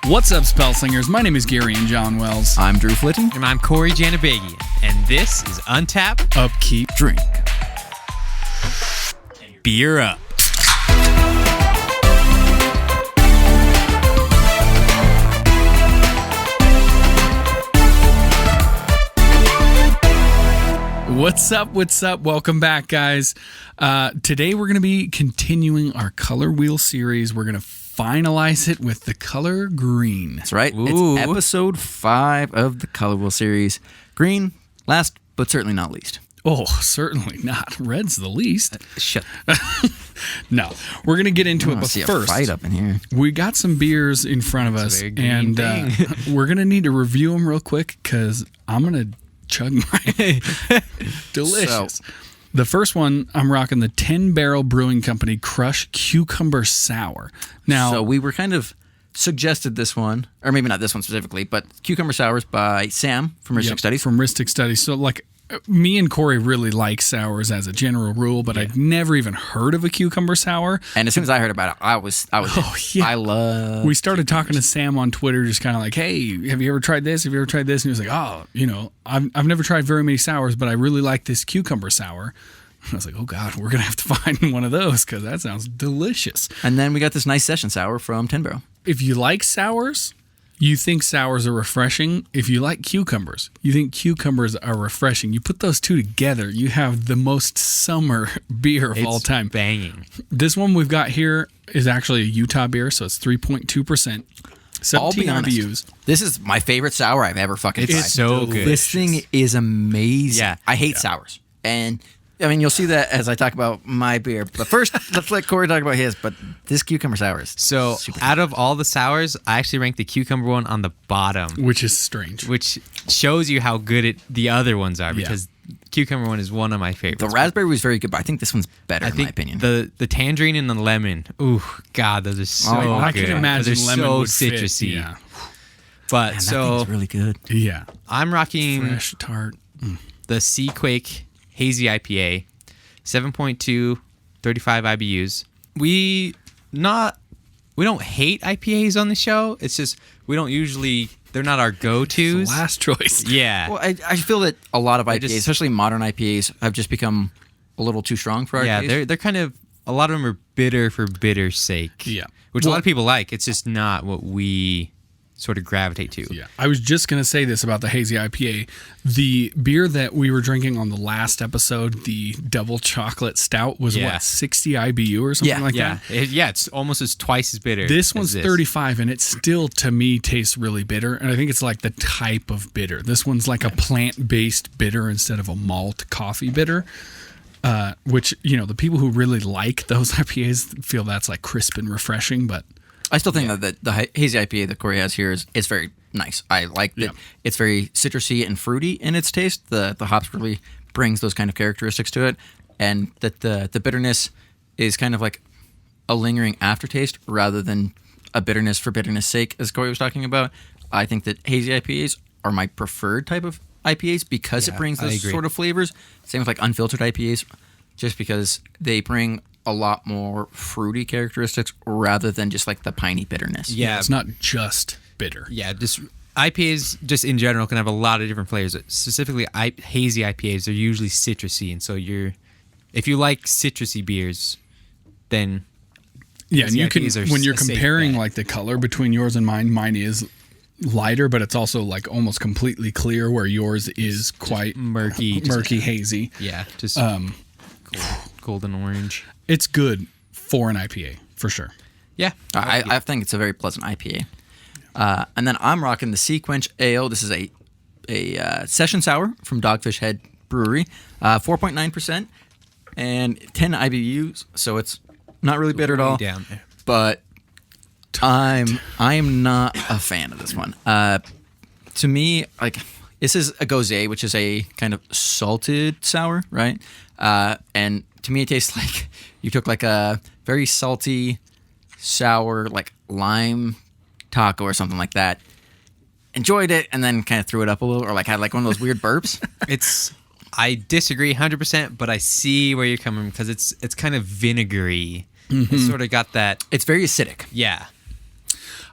What's up, spell slingers? My name is Garion John Wells. I'm Drew Flitton. And I'm Cory Janibagian. And this is Untap Upkeep. Drink. Beer Up. What's up? What's up? Welcome back, guys. Today we're going to be continuing our color wheel series. We're going to finalize it with the color green. That's right. Ooh. It's episode 5 of the Color Wheel series. Green, last but certainly not least. Oh, certainly not. Red's the least. Shut. No, we're going to get into it, but See a first, fight up in here. we got some beers in front of us, very green and we're going to need to review them real quick because I'm going to chug mine. Delicious. The first one, I'm rocking the 10 Barrel Brewing Company Crush Cucumber Sour. Now, So we were kind of suggested this one, or maybe not this one specifically, but Cucumber Sours by Sam from Ristic Studies. From Ristic Studies. So, like, me and Cory really like sours as a general rule, but I'd never even heard of a cucumber sour. And as soon as I heard about it, I was. Oh, yeah. I love. We started talking to Sam on Twitter, just kind of like, hey, have you ever tried this? Have you ever tried this? And he was like, oh, I've never tried very many sours, but I really like this cucumber sour. I was like, oh, God, we're going to have to find one of those because that sounds delicious. And then we got this nice session sour from 10 Barrel. If you like sours, you think sours are refreshing. If you like cucumbers, you think cucumbers are refreshing. You put those two together, you have the most summer beer of all time. Banging. This one we've got here is actually a Utah beer, so it's 3.2%. I'll 17 be honest. IBUs. This is my favorite sour I've ever fucking tried. It's so good. This thing is amazing. Yeah. I hate sours. And I mean, you'll see that as I talk about my beer. But first, let's let Cory talk about his. But this cucumber sour is So, super out of all the sours, I actually ranked the cucumber one on the bottom, Which is strange. which shows you how good the other ones are because cucumber one is one of my favorites. The raspberry was very good, but I think this one's better in my think opinion. the tangerine and the lemon. Ooh, God, those are so good. I can imagine They're lemon so would fit. citrusy. Yeah. But Man, that so thing's really good. Yeah. I'm rocking Fresh, tart. the Seaquake Hazy IPA, 7.2, 35 IBUs. We don't hate IPAs on the show. It's just we don't usually. They're not our go-tos. Last choice. Yeah. Well, I feel that a lot of IPAs, just- especially modern IPAs, have just become a little too strong for our Yeah, taste. they're kind of a lot of them are bitter for bitter's sake. Yeah. which a lot of people like. It's just not what we sort of gravitate to. Yeah, I was just going to say this about the Hazy IPA. The beer that we were drinking on the last episode, the double chocolate stout, was Yeah. what, 60 IBU or something like Yeah, that? it's almost as twice as bitter. This as one's 35, and it still, to me, tastes really bitter. And I think it's like the type of bitter. This one's like a plant-based bitter instead of a malt coffee bitter. Which, the people who really like those IPAs feel that's like crisp and refreshing, but I still think that the hazy IPA that Cory has here is very nice. I like that it's very citrusy and fruity in its taste. The hops really brings those kind of characteristics to it, and that the bitterness is kind of like a lingering aftertaste rather than a bitterness for bitterness sake, as Cory was talking about. I think that hazy IPAs are my preferred type of IPAs because it brings I those agree. sort of flavors. Same with like unfiltered IPAs, just because they bring a lot more fruity characteristics rather than just like the piney bitterness. Yeah, it's not just bitter. Yeah, just IPAs just in general can have a lot of different flavors. Specifically, hazy IPAs are usually citrusy, and so if you like citrusy beers, then Yeah, and hazy you can, IPAs are when you're a safe comparing bet. like the color between yours and mine is lighter, but it's also like almost completely clear, where yours is quite murky, hazy. Yeah, just golden orange. It's good for an IPA for sure. Yeah, I think it's a very pleasant IPA. And then I'm rocking the Sea Quench Ale. This is a session sour from Dogfish Head Brewery, 4.9% and 10 IBUs. So it's not really bitter at all. down there. But I'm not a fan of this one. To me, like, this is a Gose, which is a kind of salted sour, right? And to me, it tastes like you took like a very salty, sour, like lime taco or something like that. Enjoyed it and then kind of threw it up a little, or like had like one of those weird burps. I disagree 100%, but I see where you're coming because it's kind of vinegary. It's sort of got that. It's very acidic. Yeah.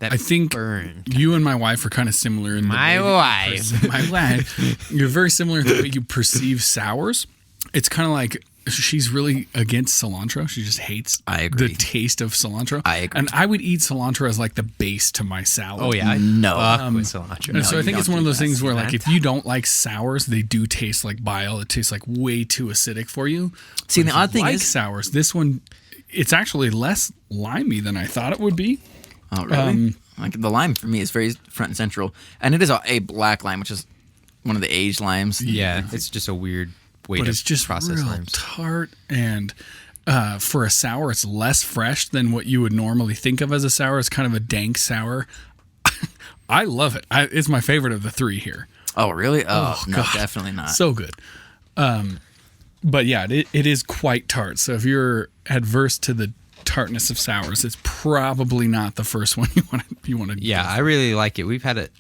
That I think burn. you and my wife are kind of similar. In My the way wife. my wife. You're very similar in the way you perceive sours. It's kind of like she's really against cilantro. She just hates I agree. the taste of cilantro. I agree. And I would eat cilantro as like the base to my salad. Oh yeah, No. fuck with cilantro. And so I you think it's don't one of do those that. things where, See like, that? if you don't like sours, they do taste like bile. It tastes like way too acidic for you. See, But the if you odd thing like is- sours. This one, it's actually less limey than I thought it would be. Oh, really? Like the lime for me is very front and central, and it is a black lime, which is one of the aged limes. Yeah, it's just a weird way But to it's just process real limes. tart, and for a sour, it's less fresh than what you would normally think of as a sour. It's kind of a dank sour. I love it. It's my favorite of the three here. Oh, really? Oh, no, God. definitely not. So good. But yeah, it is quite tart. So if you're adverse to the tartness of sours, it's probably not the first one you want to. Yeah, I really like it. We've had it.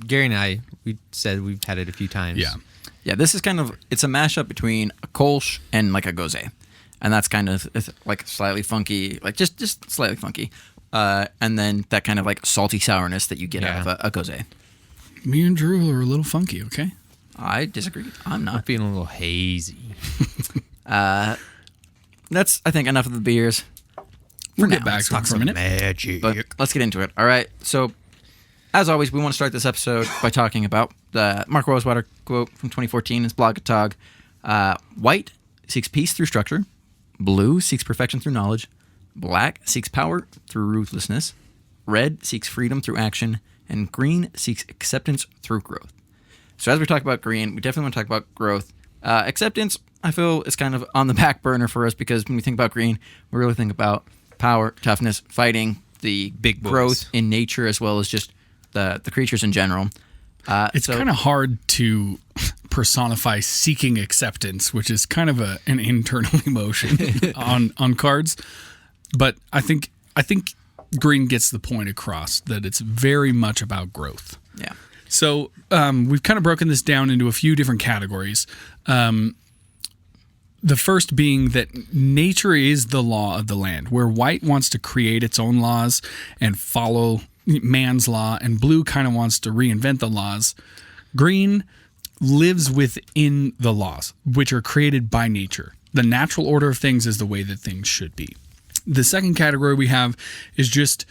Gary and I, we said we've had it a few times. Yeah. Yeah, this is kind of, it's a mashup between a Kolsch and like a Gose. And that's kind of it's like slightly funky, like just slightly funky. And then that kind of like salty sourness that you get out of a Gose. Me and Drew are a little funky. Okay. I disagree. I'm I'm not. feeling a little hazy. That's, I think, enough of the beers. We'll now, get back let's to it talk for a minute. Magic. But let's get into it. All right. So, as always, we want to start this episode by talking about the Mark Rosewater quote from 2014. It's Blog-a-Tog. White seeks peace through structure. Blue seeks perfection through knowledge. Black seeks power through ruthlessness. Red seeks freedom through action. And green seeks acceptance through growth. So as we talk about green, we definitely want to talk about growth. Acceptance, I feel, is kind of on the back burner for us because when we think about green, we really think about power, toughness, fighting, the Big boys. growth in nature as well as just the creatures in general. It's kind of hard to personify seeking acceptance, which is kind of an internal emotion on cards. But I think green gets the point across that it's very much about growth. Yeah. So we've kind of broken this down into a few different categories. The first being that nature is the law of the land, where white wants to create its own laws and follow man's law, and blue kind of wants to reinvent the laws. Green lives within the laws, which are created by nature. The natural order of things is the way that things should be. The second category we have is just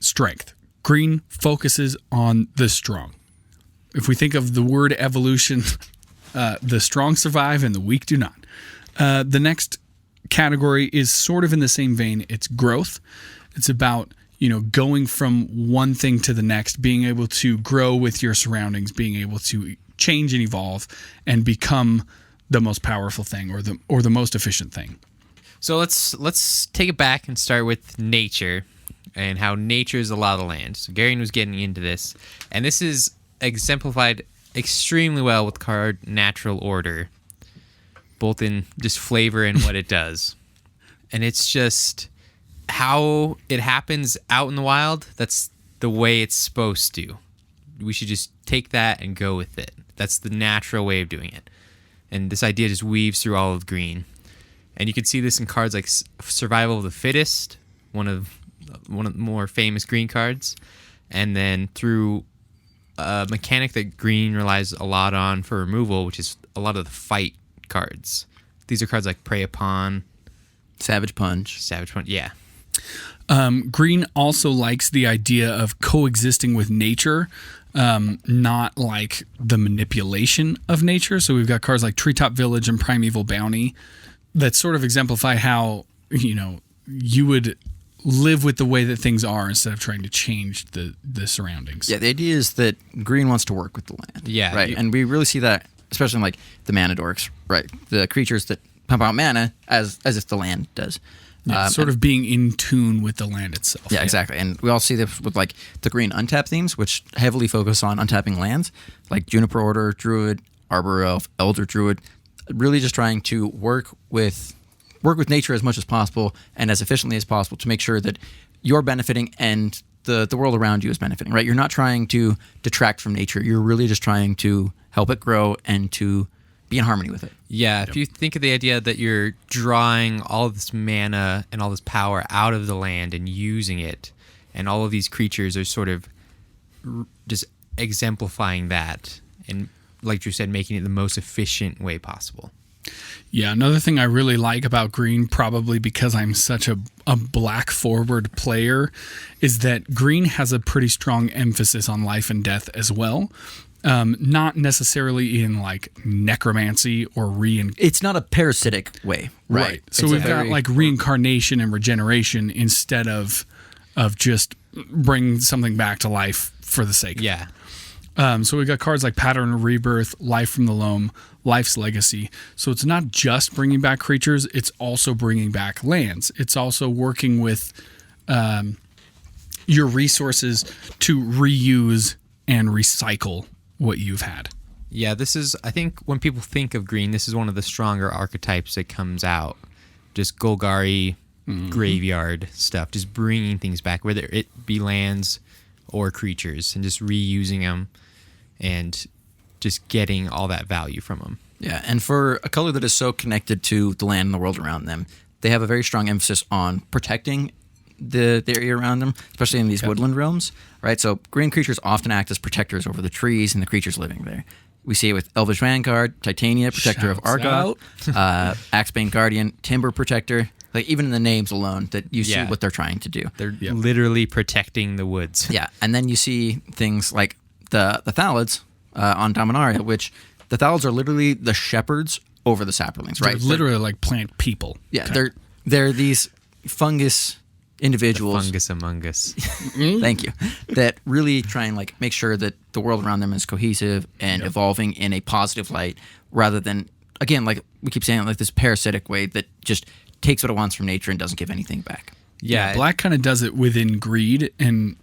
strength. Green focuses on the strong. If we think of the word evolution, the strong survive and the weak do not. The next category is sort of in the same vein. It's growth. It's about, going from one thing to the next, being able to grow with your surroundings, being able to change and evolve and become the most powerful thing or the most efficient thing. So let's take it back and start with nature and how nature is the law of the land. So Garion was getting into this, and this is exemplified extremely well with card Natural Order, both in just flavor and what it does. And it's just how it happens out in the wild. That's the way it's supposed to. We should just take that and go with it. That's the natural way of doing it. And this idea just weaves through all of green. And you can see this in cards like Survival of the Fittest, one of the more famous green cards. And then through a mechanic that green relies a lot on for removal, which is a lot of the fight cards. These are cards like Prey Upon, Savage Punch. yeah. Green also likes the idea of coexisting with nature, not like the manipulation of nature. So we've got cards like Treetop Village and Primeval Bounty that sort of exemplify how, you would live with the way that things are instead of trying to change the surroundings. Yeah, the idea is that green wants to work with the land. Yeah, Right. And we really see that, especially in like the mana dorks, right? The creatures that pump out mana as if the land does. Yeah, sort of being in tune with the land itself. Yeah, exactly. And we all see this with like the green untap themes, which heavily focus on untapping lands, like Juniper Order, Druid, Arbor Elf, Elder Druid, really just trying to work with nature as much as possible and as efficiently as possible to make sure that you're benefiting and the world around you is benefiting, right? You're not trying to detract from nature. You're really just trying to help it grow and to be in harmony with it. Yeah, if you think of the idea that you're drawing all of this mana and all this power out of the land and using it, and all of these creatures are sort of just exemplifying that, and like you said, making it the most efficient way possible. Yeah, another thing I really like about green, probably because I'm such a black forward player, is that green has a pretty strong emphasis on life and death as well. Not necessarily in like necromancy or It's not a parasitic way, right? So we've got like reincarnation and regeneration instead of just bring something back to life for the sake. Yeah. So we've got cards like Pattern of Rebirth, Life from the Loam, Life's Legacy. So it's not just bringing back creatures, it's also bringing back lands. It's also working with your resources to reuse and recycle what you've had. Yeah, this is, I think when people think of green, this is one of the stronger archetypes that comes out. Just Golgari, graveyard stuff, just bringing things back, whether it be lands or creatures, and just reusing them and just getting all that value from them. Yeah, and for a color that is so connected to the land and the world around them, they have a very strong emphasis on protecting the area around them, especially in these woodland realms, right? So green creatures often act as protectors over the trees and the creatures living there. We see it with Elvish Vanguard, Titania, Protector of Argot, Axebane Guardian, Timber Protector. Like even in the names alone, that you see what they're trying to do. They're literally protecting the woods. Yeah, and then you see things like the Thalids on Dominaria, which the Thalids are literally the shepherds over the Saprolings, right? They're literally like plant people. Yeah, they're these fungus individuals. The fungus among us. Thank you. That really try and like make sure that the world around them is cohesive and evolving in a positive light, rather than, again, like we keep saying, like this parasitic way that just takes what it wants from nature and doesn't give anything back. Yeah, black kind of does it within greed, and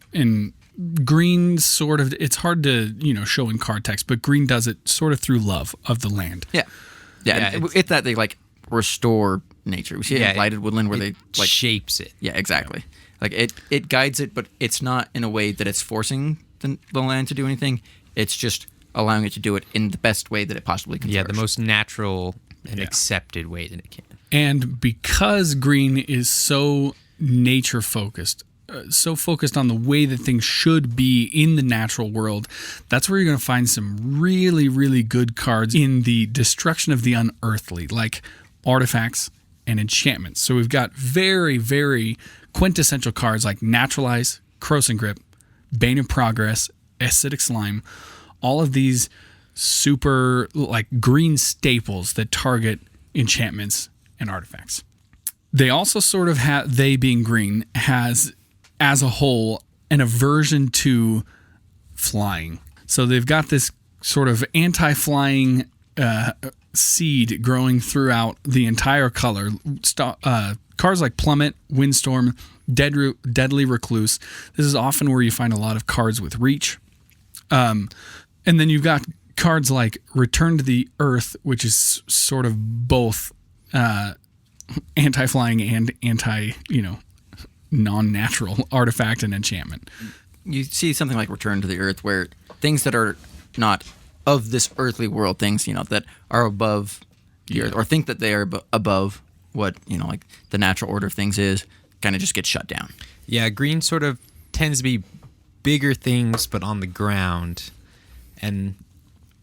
green sort of, it's hard to, show in card text, but green does it sort of through love of the land. Yeah. It's that they like restore nature. We see it in Blighted Woodland where they like shapes it. Yeah, exactly. Like it guides it, but it's not in a way that it's forcing the land to do anything. It's just allowing it to do it in the best way that it possibly can. Yeah, the most natural and accepted way that it can. And because green is so nature focused, so focused on the way that things should be in the natural world, that's where you're going to find some really, really good cards in the destruction of the unearthly, like artifacts and enchantments. So we've got very, very quintessential cards like Naturalize, Croson Grip, Bane of Progress, Acidic Slime, all of these super like green staples that target enchantments and artifacts. They also sort of have, they being green, has as a whole an aversion to flying. So they've got this sort of anti-flying seed growing throughout the entire color. Cards like Plummet, Windstorm, Deadly Recluse. This is often where you find a lot of cards with reach. And then you've got cards like Return to the Earth, which is sort of both anti-flying and non-natural artifact and enchantment. You see something like Return to the Earth, where things that are not of this earthly world, things that are above the earth, or think that they are above what like the natural order of things is, kind of just get shut down. Yeah, green sort of tends to be bigger things, but on the ground, and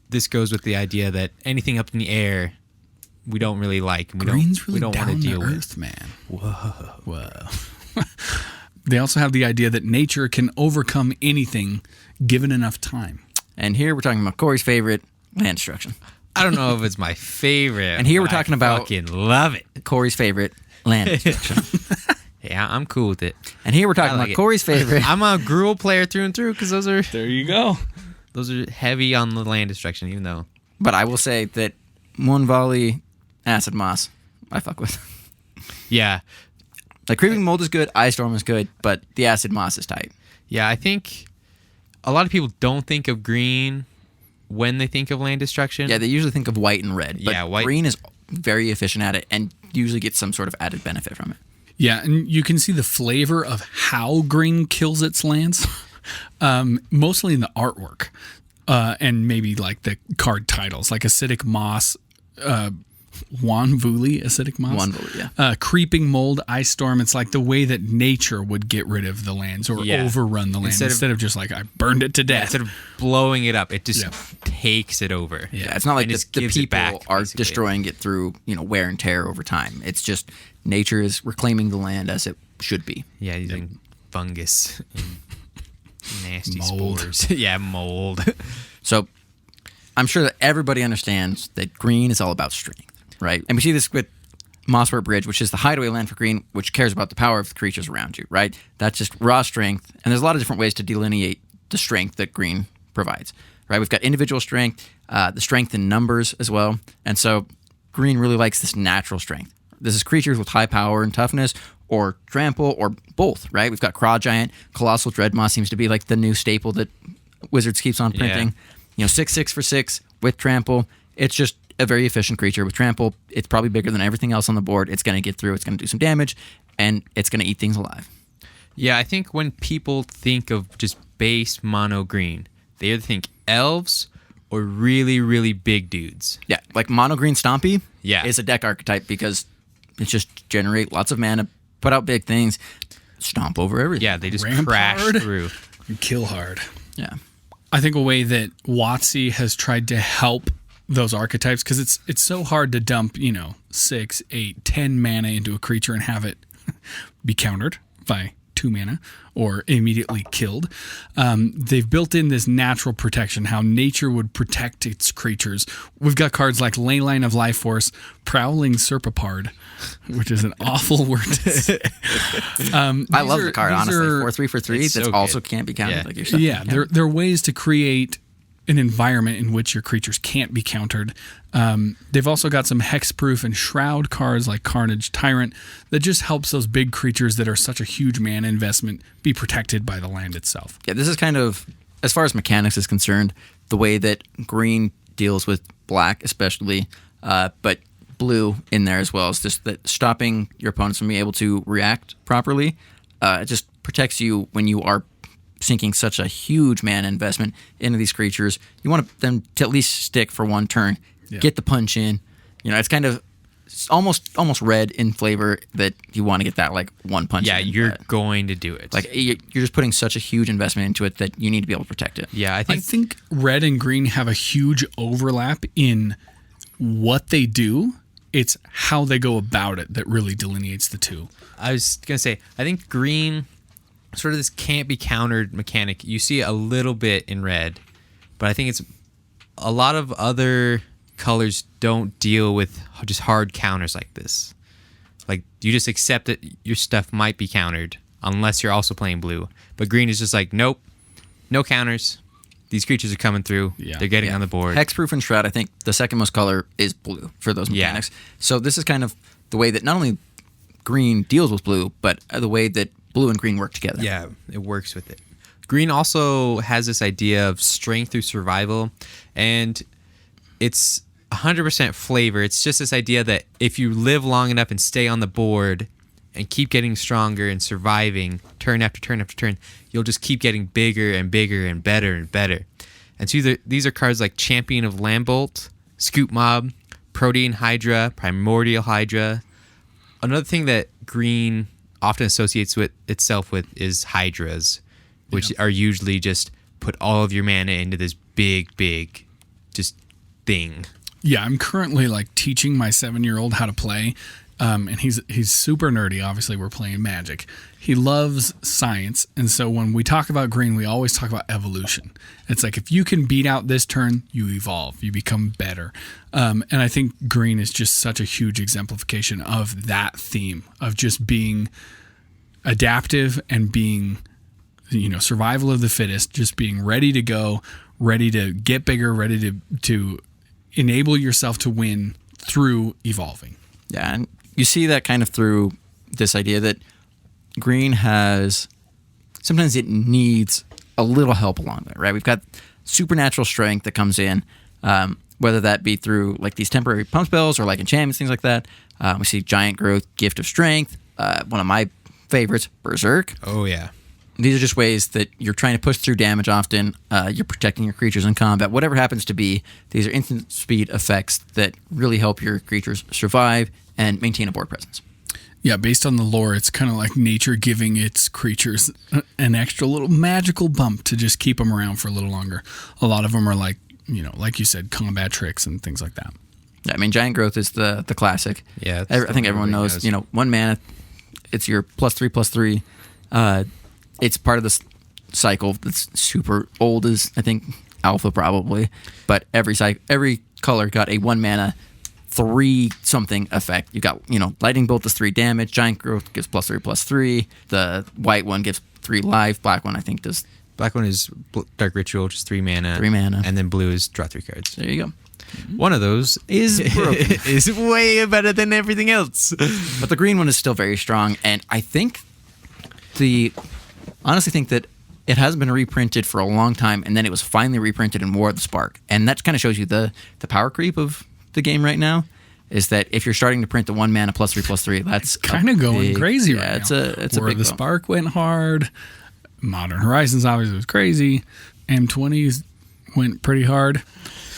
this goes with the idea that anything up in the air we don't really like. We don't want to deal with. Earth, man. Whoa. They also have the idea that nature can overcome anything given enough time. And here we're talking about Cory's favorite, land destruction. I don't know if it's my favorite. And here we're talking about, fucking love it, Cory's favorite, land destruction. Yeah, I'm cool with it. And here we're talking about Cory's favorite. I'm a Gruul player through and through, because those are... There you go. Those are heavy on the land destruction, even though... But I will say that Moon Volley, Acid Moss, I fuck with. Yeah. Like Creeping Mold is good, Ice Storm is good, but the Acid Moss is tight. Yeah, I think a lot of people don't think of green when they think of land destruction. Yeah, they usually think of white and red. But white. Green is very efficient at it and usually gets some sort of added benefit from it. Yeah, and you can see the flavor of how green kills its lands, mostly in the artwork, and maybe like the card titles, like Acidic Moss Wanvuli acidic moss. Wanvuli, yeah. Creeping mold, ice storm. It's like the way that nature would get rid of the lands or overrun the land instead of just like I burned it to death. Instead of blowing it up, it just takes it over. Yeah, it's not like the people are destroying it through wear and tear over time. It's just nature is reclaiming the land as it should be. Yeah, using fungus and nasty Mold. spores. Yeah, mold. So I'm sure that everybody understands that green is all about strength, right? And we see this with Mosswort Bridge, which is the hideaway land for green, which cares about the power of the creatures around you, right? That's just raw strength. And there's a lot of different ways to delineate the strength that green provides, right? We've got individual strength, the strength in numbers as well. And so green really likes this natural strength. This is creatures with high power and toughness, or trample, or both, right? We've got Craw Giant. Colossal Dreadmaw seems to be like the new staple that Wizards keeps on printing. 6/6 for 6 with trample. It's just a very efficient creature with trample. It's probably bigger than everything else on the board. It's going to get through. It's going to do some damage, and it's going to eat things alive. Yeah, I think when people think of just base mono green, they either think elves or really, really big dudes. Yeah, like mono green Stompy Yeah. is a deck archetype because it just generate lots of mana, put out big things, stomp over everything. Yeah, they just Ramp crash hard. through. You kill hard. Yeah. I think a way that WotC has tried to help those archetypes, because it's so hard to dump 6, 8, 10 mana into a creature and have it be countered by 2 mana or immediately killed. They've built in this natural protection, how nature would protect its creatures. We've got cards like Leyline of Life Force, Prowling Serpapard, which is an awful word to say. I love the card, honestly. 4/3 for 3 It's that so also good. can't be counted Yeah. like you're saying. Yeah, there are ways to create an environment in which your creatures can't be countered. They've also got some hexproof and shroud cards like Carnage Tyrant that just helps those big creatures that are such a huge mana investment be protected by the land itself. Yeah, this is kind of, as far as mechanics is concerned, the way that green deals with black especially, but blue in there as well. Is just that stopping your opponents from being able to react properly. It just protects you when you are sinking such a huge mana investment into these creatures. You want them to at least stick for one turn, get the punch in. It's kind of almost red in flavor that you want to get that like one punch. Yeah, in. you're going to do it. Like you're just putting such a huge investment into it that you need to be able to protect it. Yeah, I I think think red and green have a huge overlap in what they do. It's how they go about it that really delineates the two. I was going to say, I think green, sort of this can't be countered mechanic, you see it a little bit in red, but I think it's a lot of other colors don't deal with just hard counters like this. Like, you just accept that your stuff might be countered unless you're also playing blue. But green is just like, nope, no counters. These creatures are coming through. Yeah. They're getting on the board. Hexproof and Shroud, I think the second most color is blue for those mechanics. So this is kind of the way that not only green deals with blue, but the way that blue and green work together. Yeah, it works with it. Green also has this idea of strength through survival, and it's 100% flavor. It's just this idea that if you live long enough and stay on the board and keep getting stronger and surviving turn after turn after turn, you'll just keep getting bigger and bigger and better and better. And so these are cards like Champion of Lambolt, Scoop Mob, Protean Hydra, Primordial Hydra. Another thing that green often associates with itself with is Hydras, which are usually just put all of your mana into this big just thing. Yeah, I'm currently like teaching my 7-year-old how to play, and he's super nerdy. Obviously, we're playing Magic. He loves science, and so when we talk about green, we always talk about evolution. It's like if you can beat out this turn, you evolve, you become better. And I think green is just such a huge exemplification of that theme of just being adaptive and being, survival of the fittest, just being ready to go, ready to get bigger, ready to enable yourself to win through evolving. Yeah, and you see that kind of through this idea that green has, sometimes it needs a little help along there, right? We've got supernatural strength that comes in, whether that be through like these temporary pump spells or like enchantments, things like that. We see giant growth, gift of strength. One of my favorites, Berserk. Oh, yeah. these are just ways that you're trying to push through damage often. You're protecting your creatures in combat. Whatever happens to be, these are instant speed effects that really help your creatures survive and maintain a board presence. Yeah, based on the lore, it's kind of like nature giving its creatures an extra little magical bump to just keep them around for a little longer. A lot of them are like, like you said, combat tricks and things like that. Yeah, I mean, Giant Growth is the classic. Yeah, I think everyone knows. 1 mana, it's your +3/+3. It's part of this cycle that's super old as, I think, Alpha probably. But every color got a 1 mana 3 something effect. You got, Lightning Bolt does 3 damage. Giant Growth gives +3/+3. The white one gives 3 life. Black one, I think, does. Black one is Dark Ritual, which is 3 mana. 3 mana. And then blue is draw 3 cards. There you go. One of those is broken. Is way better than everything else. But the green one is still very strong. And I think honestly think that it has been reprinted for a long time. And then it was finally reprinted in War of the Spark. And that kind of shows you the power creep of the game right now, is that if you're starting to print the 1 mana +3/+3, that's kind of going crazy right now. It's a War big of the bump. Spark went hard. Modern Horizons obviously was crazy. M20s went pretty hard.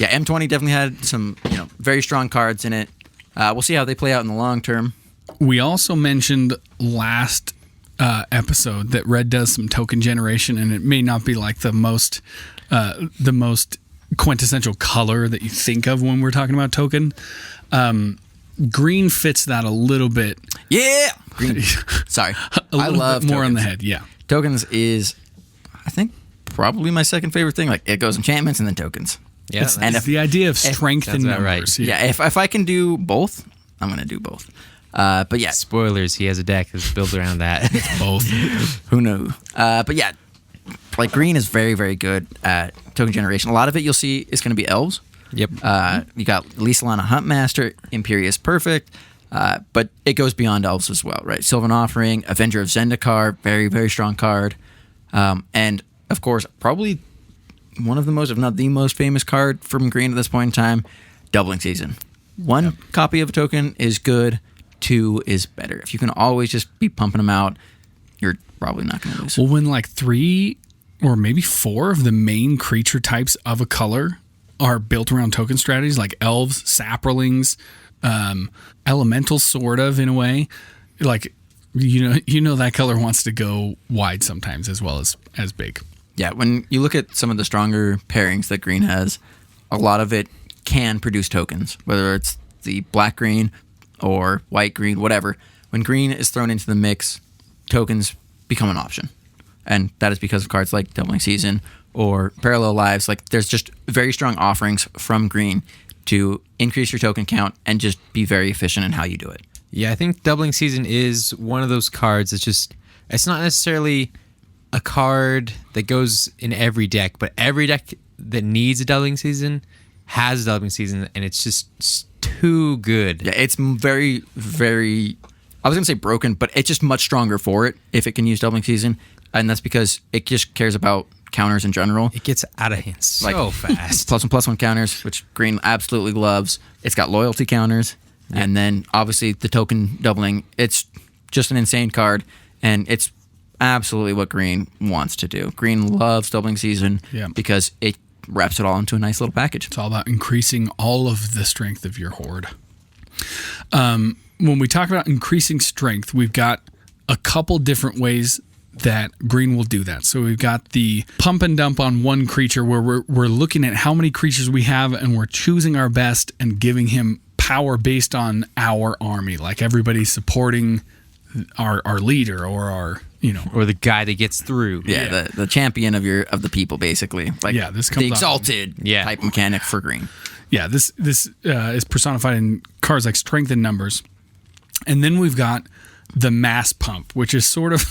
Yeah, M20 definitely had some very strong cards in it. We'll see how they play out in the long term. We also mentioned last episode that red does some token generation, and it may not be like the most quintessential color that you think of when we're talking about token. Green fits that a little bit. Yeah, green. Sorry, I love bit more tokens. on the head. Yeah, tokens is, I think, probably my second favorite thing. Like, it goes enchantments and then tokens. Yeah, it's the idea of strength in about numbers. right. Yeah, if I can do both, I'm gonna do both. But yeah, Spoilers, he has a deck that's built around that. Both. who knew? But yeah, like green is very, very good at token generation. A lot of it you'll see is going to be elves. Yep. You got Lisalana Huntmaster, Imperious Perfect, but it goes beyond elves as well, right? Sylvan Offering, Avenger of Zendikar, very, very strong card. And of course, probably one of the most, if not the most famous card from green at this point in time, Doubling Season. One copy of a token is good. 2 is better. If you can always just be pumping them out, you're probably not going to lose. Well, when like 3 or maybe 4 of the main creature types of a color are built around token strategies, like elves, saprolings, elementals, sort of in a way, like that color wants to go wide sometimes as well as big. Yeah, when you look at some of the stronger pairings that green has, a lot of it can produce tokens, whether it's the black-green or white-green, whatever. When green is thrown into the mix, tokens become an option. And that is because of cards like Doubling Season or Parallel Lives. Like, there's just very strong offerings from green to increase your token count and just be very efficient in how you do it. Yeah, I think Doubling Season is one of those cards that's just, it's not necessarily a card that goes in every deck, but every deck that needs a Doubling Season has a Doubling Season, and it's just too good. Yeah, it's very, very, I was going to say broken, but it's just much stronger for it if it can use Doubling Season, and that's because it just cares about counters in general. It gets out of hand so fast. +1/+1 counters, which green absolutely loves. It's got loyalty counters, and then obviously the token doubling. It's just an insane card, and it's absolutely what green wants to do. Green loves Doubling Season because it wraps it all into a nice little package. It's all about increasing all of the strength of your horde. When we talk about increasing strength, we've got a couple different ways that green will do that. So we've got the pump and dump on one creature where we're looking at how many creatures we have and we're choosing our best and giving him power based on our army. Like everybody's supporting our leader or our, or the guy that gets through. Yeah. The champion of the people, basically. Like, this comes the exalted type mechanic for green. Yeah, this is personified in cards like Strength in Numbers. And then we've got the mass pump, which is sort of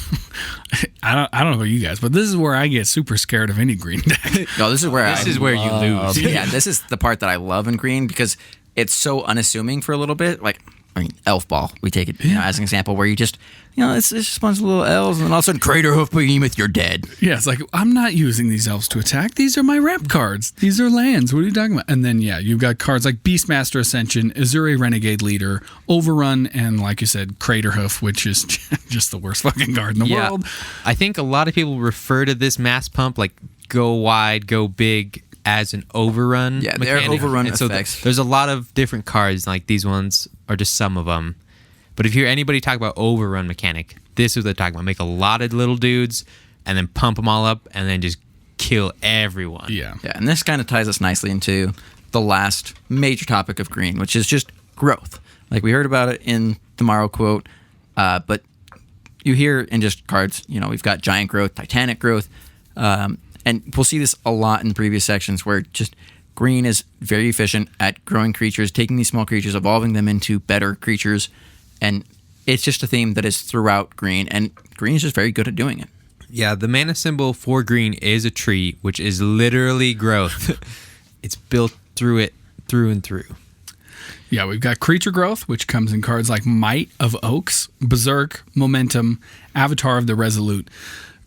I don't know about you guys, but this is where I get super scared of any green deck. No, this is where you lose. Yeah, this is the part that I love in green because it's so unassuming for a little bit. Like, I mean, Elf Ball, we take it as an example where you just, it's just a bunch of little elves, and then all of a sudden, Crater Hoof Behemoth, you're dead. Yeah, it's like, I'm not using these elves to attack. These are my ramp cards. These are lands. What are you talking about? And then, you've got cards like Beastmaster Ascension, Azuri Renegade Leader, Overrun, and like you said, Crater Hoof, which is just the worst fucking card in the world. I think a lot of people refer to this mass pump like go wide, go big as an overrun. Yeah, they're overrun effects. So there's a lot of different cards, like these ones are just some of them. But if you hear anybody talk about overrun mechanic, this is what they're talking about. Make a lot of little dudes and then pump them all up and then just kill everyone. Yeah. Yeah, and this kind of ties us nicely into the last major topic of green, which is just growth. Like we heard about it in the Morrow quote, but you hear in just cards, we've got giant growth, titanic growth, and we'll see this a lot in previous sections where just green is very efficient at growing creatures, taking these small creatures, evolving them into better creatures, and it's just a theme that is throughout green, and green is just very good at doing it. Yeah, the mana symbol for green is a tree, which is literally growth. It's built through it, through and through. Yeah, we've got creature growth, which comes in cards like Might of Oaks, Berserk, Momentum, Avatar of the Resolute.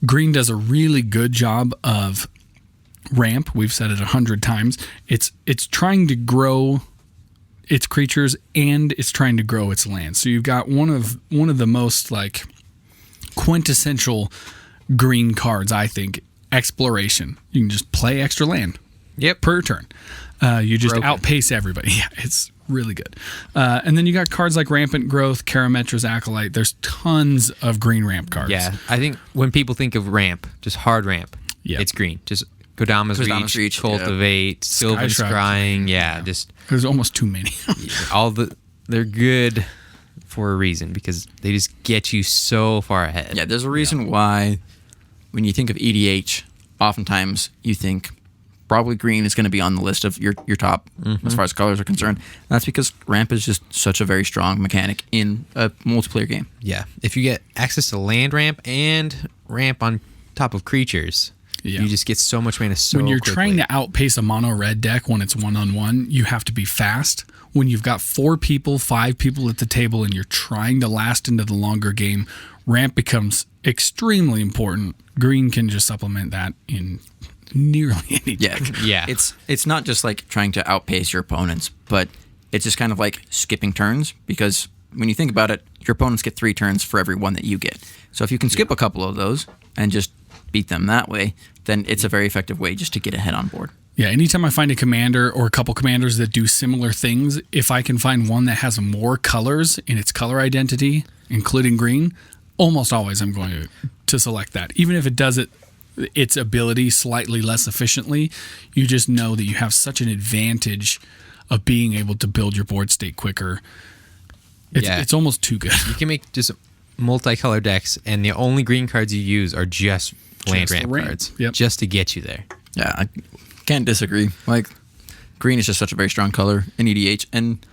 Green does a really good job of ramp. We've said it 100 times. It's trying to grow its creatures and it's trying to grow its land. So you've got one of the most like quintessential green cards, I think. Exploration. You can just play extra land. Yep. Per turn. You just outpace everybody. Yeah, it's really good. And then you got cards like Rampant Growth, Karametra's Acolyte. There's tons of green ramp cards. Yeah, I think when people think of ramp, just hard ramp, it's green. Just Kodama's Reach, Cultivate, Sylvan Scrying. Just there's almost too many. They're good for a reason because they just get you so far ahead. Yeah, there's a reason why when you think of EDH, oftentimes you think probably green is going to be on the list of your top as far as colors are concerned. And that's because ramp is just such a very strong mechanic in a multiplayer game. Yeah, if you get access to land ramp and ramp on top of creatures, you just get so much mana so When you're quickly. trying to outpace a mono red deck when it's one-on-one, you have to be fast. When you've got 4 people, 5 people at the table, and you're trying to last into the longer game, ramp becomes extremely important. Green can just supplement that in nearly any deck. Yeah. It's not just like trying to outpace your opponents, but it's just kind of like skipping turns because when you think about it, your opponents get 3 turns for every one that you get. So if you can skip a couple of those and just beat them that way, then it's a very effective way just to get ahead on board. Yeah, anytime I find a commander or a couple commanders that do similar things, if I can find one that has more colors in its color identity, including green, almost always I'm going to select that. Even if it does its ability slightly less efficiently, you just know that you have such an advantage of being able to build your board state quicker. It's almost too good. You can make just multicolor decks, and the only green cards you use are just land ramp cards, just to get you there. Yeah, I can't disagree. Like, green is just such a very strong color in EDH, and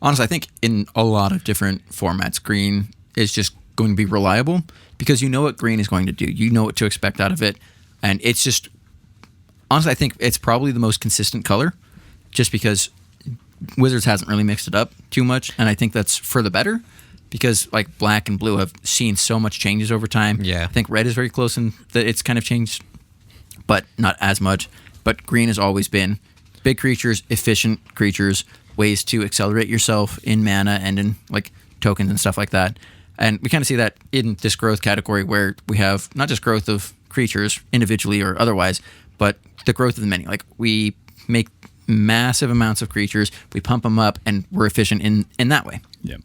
honestly, I think in a lot of different formats, green is just going to be reliable because you know what green is going to do. You know what to expect out of it, and it's just honestly, I think it's probably the most consistent color, just because Wizards hasn't really mixed it up too much, and I think that's for the better. Because like black and blue have seen so much changes over time. Yeah. I think red is very close in that it's kind of changed, but not as much. But green has always been big creatures, efficient creatures, ways to accelerate yourself in mana and in like tokens and stuff like that. And we kind of see that in this growth category where we have not just growth of creatures individually or otherwise, but the growth of the many. Like we make massive amounts of creatures, we pump them up, and we're efficient in that way. Yep.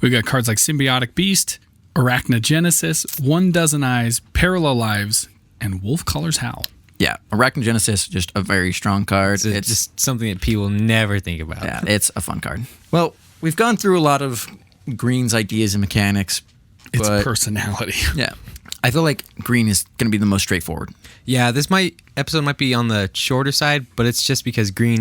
We've got cards like Symbiotic Beast, Arachnogenesis, 1 Dozen Eyes, Parallel Lives, and Wolf Caller's Howl. Yeah, Arachnogenesis, just a very strong card. It's just something that people never think about. Yeah, it's a fun card. Well, we've gone through a lot of green's ideas and mechanics. Its personality. Yeah. I feel like green is going to be the most straightforward. Yeah, episode might be on the shorter side, but it's just because green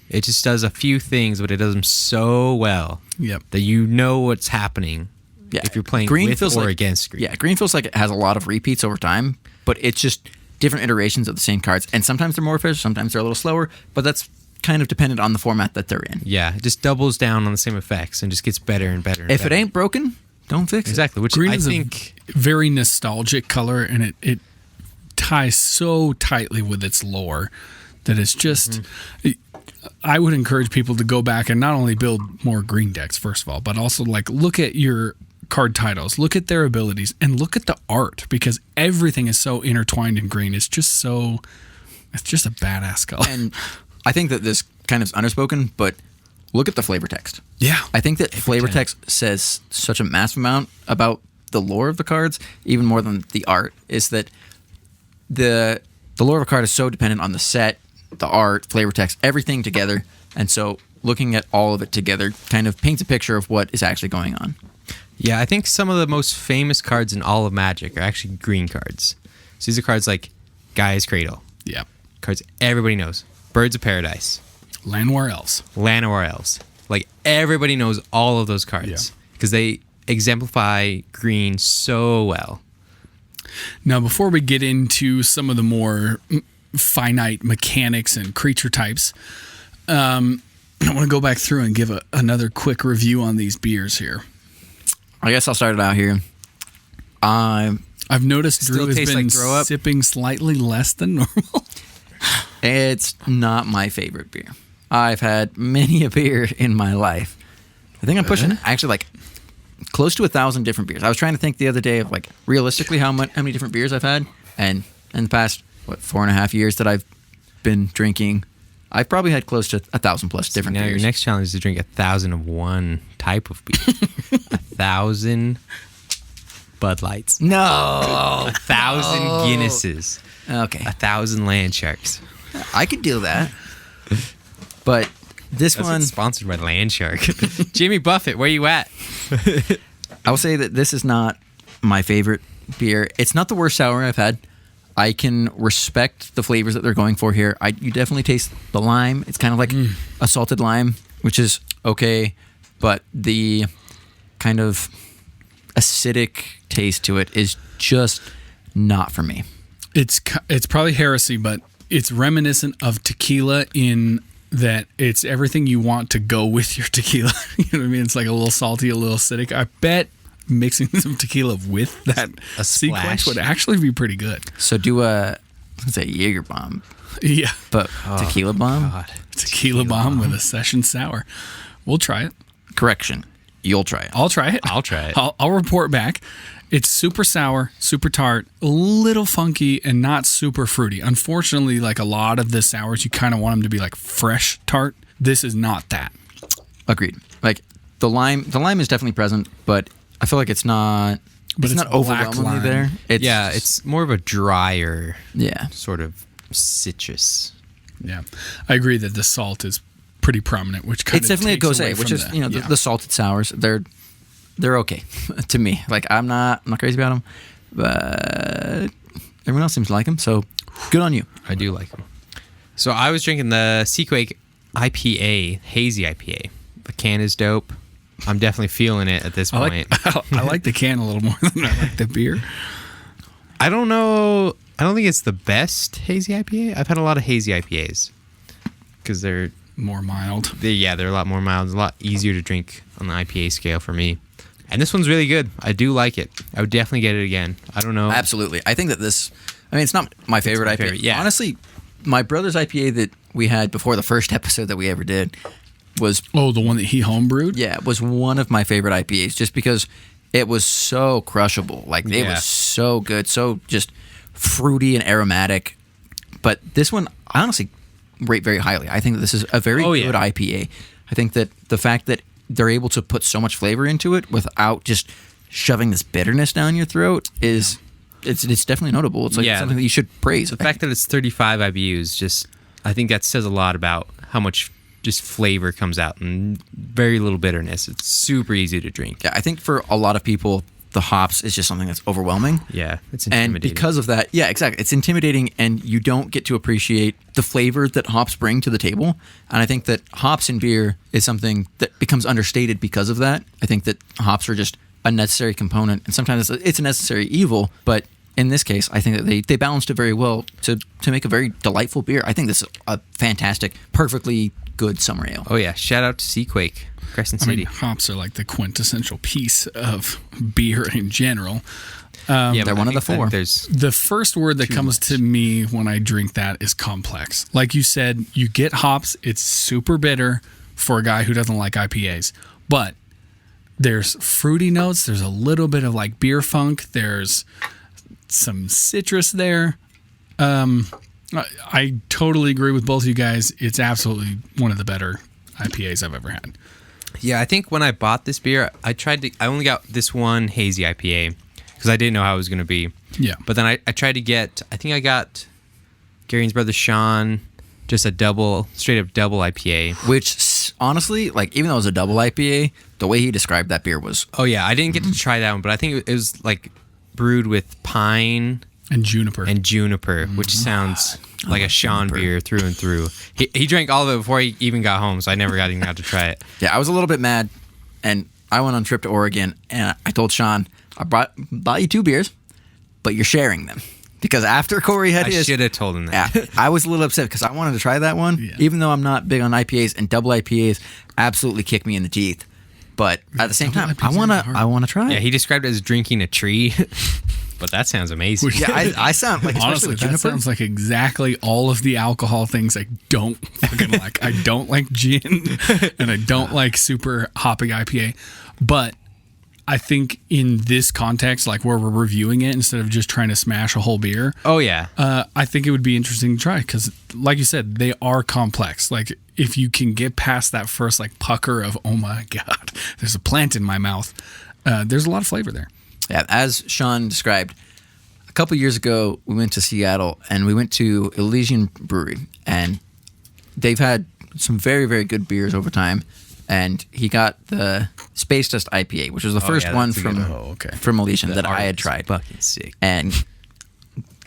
it just does a few things, but it does them so well that you know what's happening if you're playing green with or against green. Yeah, green feels like it has a lot of repeats over time, but it's just different iterations of the same cards. And sometimes they're more efficient, sometimes they're a little slower, but that's kind of dependent on the format that they're in. Yeah, it just doubles down on the same effects and just gets better and better. And If better. it ain't broken, don't fix it. exactly, which Green I is think a very nostalgic color, and it ties so tightly with its lore that it's just. I would encourage people to go back and not only build more green decks, first of all, but also like look at your card titles, look at their abilities, and look at the art, because everything is so intertwined in green. It's just a badass color. And I think that this kind of is underspoken, but look at the flavor text. Yeah. I think that flavor text says such a massive amount about the lore of the cards, even more than the art, is that the lore of a card is so dependent on the set, the art, flavor text, everything together. And so looking at all of it together kind of paints a picture of what is actually going on. Yeah, I think some of the most famous cards in all of Magic are actually green cards. So these are cards like Gaia's Cradle. Yeah. Cards everybody knows. Birds of Paradise. Llanowar Elves. Llanowar Elves. Like, everybody knows all of those cards. Yeah. Because they exemplify green so well. Now, before we get into some of the more finite mechanics and creature types, I want to go back through and give another quick review on these beers here. I guess I'll start it out here. I've noticed Still Drew has tastes been like throw up. sipping slightly less than normal. It's not my favorite beer. I've had many a beer in my life. I think I'm pushing actually like close to 1,000 different beers. I was trying to think the other day of like realistically how many different beers I've had, and in the past 4.5 years that I've been drinking, I've probably had close to 1,000 plus different Now, beers. your next challenge is to drink 1,001 type of beer. 1,000 Bud Lights. No, 1,000 Guinnesses. okay, 1,000 Land Sharks. I could do that, but this That's one, sponsored by Land Shark. Jimmy Buffett, where you at? I will say that this is not my favorite beer. It's not the worst sour I've had. I can respect the flavors that they're going for here. You definitely taste the lime. It's kind of like a salted lime, which is okay, but the kind of acidic taste to it is just not for me. It's probably heresy, but it's reminiscent of tequila in that it's everything you want to go with your tequila. You know what I mean? It's like a little salty, a little acidic. I bet mixing some tequila with that A sequence splash. would actually be pretty good. So do a, let's say Jaeger bomb, Yeah. but tequila bomb? God. Tequila bomb with a session sour. We'll try it. Correction. You'll try it. I'll try it. I'll try it. I'll report back. It's super sour, super tart, a little funky, and not super fruity. Unfortunately, like a lot of the sours, you kind of want them to be like fresh tart. This is not that. Agreed. Like the lime is definitely present, but I feel like it's not. But it's it's not black overwhelmingly lime. there. It's more of a drier yeah. sort of citrus. Yeah. I agree that the salt is pretty prominent, which kind It's of definitely a takes gose, away which from is the salted sours. They're okay to me. Like I'm not crazy about them, but everyone else seems to like them. So good on you. I do like them. So I was drinking the Seaquake IPA, hazy IPA. The can is dope. I'm definitely feeling it at this I point. I like the can a little more than I like the beer. I don't know. I don't think it's the best hazy IPA. I've had a lot of hazy IPAs because they're More mild. they're a lot more mild, a lot easier to drink on the IPA scale for me. And this one's really good. I do like it. I would definitely get it again. I don't know. Absolutely. I think that it's not my favorite my IPA. favorite, yeah. Honestly, my brother's IPA that we had before the first episode that we ever did was Oh, the one that he homebrewed? was one of my favorite IPAs just because it was so crushable. Like it Yeah. was so good, so just fruity and aromatic. But this one I honestly rate very highly. I think that this is a very good IPA. I think that the fact that they're able to put so much flavor into it without just shoving this bitterness down your throat is it's definitely notable. It's like something that you should praise. The fact that it's 35 IBUs, I think that says a lot about how much just flavor comes out and very little bitterness. It's super easy to drink. I think for a lot of people, the hops is just something that's overwhelming. Yeah, it's intimidating. And because of that, exactly. It's intimidating and you don't get to appreciate the flavor that hops bring to the table. And I think that hops in beer is something that becomes understated because of that. I think that hops are just a necessary component and sometimes it's a necessary evil, but in this case, I think that they balanced it very well to make a very delightful beer. I think this is a fantastic, perfectly good summer ale. Oh yeah, shout out to Seaquake, Crescent I City. mean, hops are like the quintessential piece of beer in general. Yeah, they're but one I of the think that four. There's The first word that comes to me when I drink that is complex. Like you said, you get hops. It's super bitter for a guy who doesn't like IPAs. But there's fruity notes. There's a little bit of like beer funk. There's some citrus there. I totally agree with both of you guys. It's absolutely one of the better IPAs I've ever had. Yeah, I think when I bought this beer, I only got this one hazy IPA because I didn't know how it was going to be. Yeah. But then I tried to get, I think I got Garion's brother Sean, just a straight up double IPA. Which, honestly, like, even though it was a double IPA, the way he described that beer was... Oh yeah, I didn't get to try that one, but I think it was like brewed with pine And juniper. which sounds like a Sean beer through and through. He drank all of it before he even got home, so I never even got to try it. Yeah, I was a little bit mad, and I went on a trip to Oregon, and I told Sean, I bought you 2 beers, but you're sharing them. Because after Cory had I his... should have told him that. Yeah, I was a little upset because I wanted to try that one, Yeah. even though I'm not big on IPAs, and double IPAs absolutely kick me in the teeth. But at the same time, double IPAs are hard. I want to try Yeah, it. he described it as drinking a tree, but that sounds amazing. Yeah, I sound like, especially Honestly, with that juniper. sounds like exactly all of the alcohol things I don't fucking like. I don't like gin, and I don't like super hoppy IPA. But I think in this context, like where we're reviewing it instead of just trying to smash a whole beer, Oh yeah. I think it would be interesting to try because, like you said, they are complex. Like if you can get past that first like pucker of oh my god, there's a plant in my mouth, there's a lot of flavor there. Yeah, as Sean described, a couple years ago, we went to Seattle, and we went to Elysian Brewery, and they've had some very, very good beers over time. And he got the Space Dust IPA, which was the first yeah, one that's a good from one. from Elysian that I art had is tried. Fucking sick. And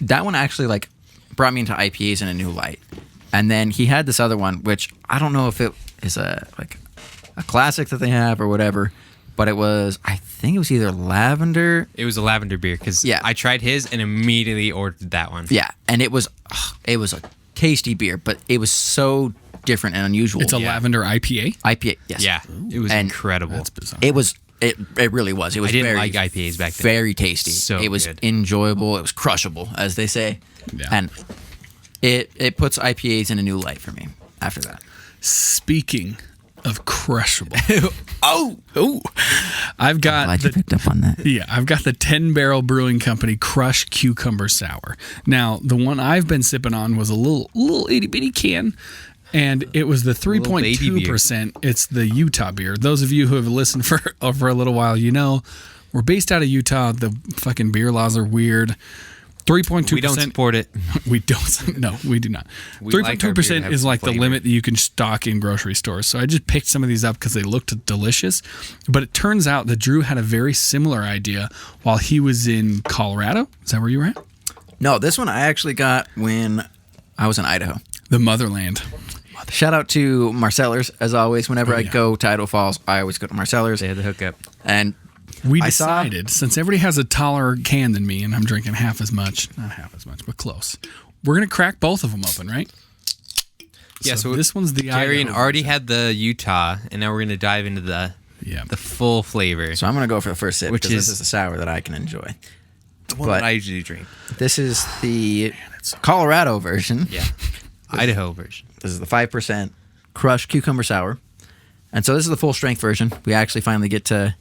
that one actually like brought me into IPAs in a new light. And then he had this other one, which I don't know if it is a classic that they have or whatever, but I think it was either lavender. It was a lavender beer because Yeah. I tried his and immediately ordered that one. Yeah, and it was a tasty beer, but it was so different and unusual. It's a lavender IPA. IPA, yes. Yeah, it was And incredible. That's bizarre. It was. It really was. It was. I didn't very, like IPAs back then. Very tasty. So it was good. enjoyable. It was crushable, as they say. Yeah. And it puts IPAs in a new light for me after that. Speaking of crushable, oh, I've got Glad you picked up on that. Yeah, I've got the 10 Barrel Brewing Company Crush Cucumber Sour. Now, the one I've been sipping on was a little itty bitty can, and it was the Little baby 3.2%. It's the Utah beer. Those of you who have listened for a little while, you know, we're based out of Utah. The fucking beer laws are weird. 3.2%. We don't support it. We don't. No, we do not. We like our beer to 3.2% have is some like the flavor. limit that you can stock in grocery stores. So I just picked some of these up because they looked delicious. But it turns out that Drew had a very similar idea while he was in Colorado. Is that where you were at? No, this one I actually got when I was in Idaho. The motherland. Shout out to Marcellers, as always. Whenever I yeah. go to Idaho Falls, I always go to Marcellers. They had the hookup. And We I saw- decided, since everybody has a taller can than me and I'm drinking half as much, not half as much, but close, we're going to crack both of them open, right? Yeah, so this one's the Garion Idaho already version. had the Utah, and now we're gonna dive into the Yeah. full flavor, so I'm going to go for the first sip, Which because this is- is the sour that I can enjoy. the one but- that I usually drink. This is the Colorado version. Yeah, Idaho version. This is the 5% crushed cucumber sour. And so this is the full strength version. We actually finally get to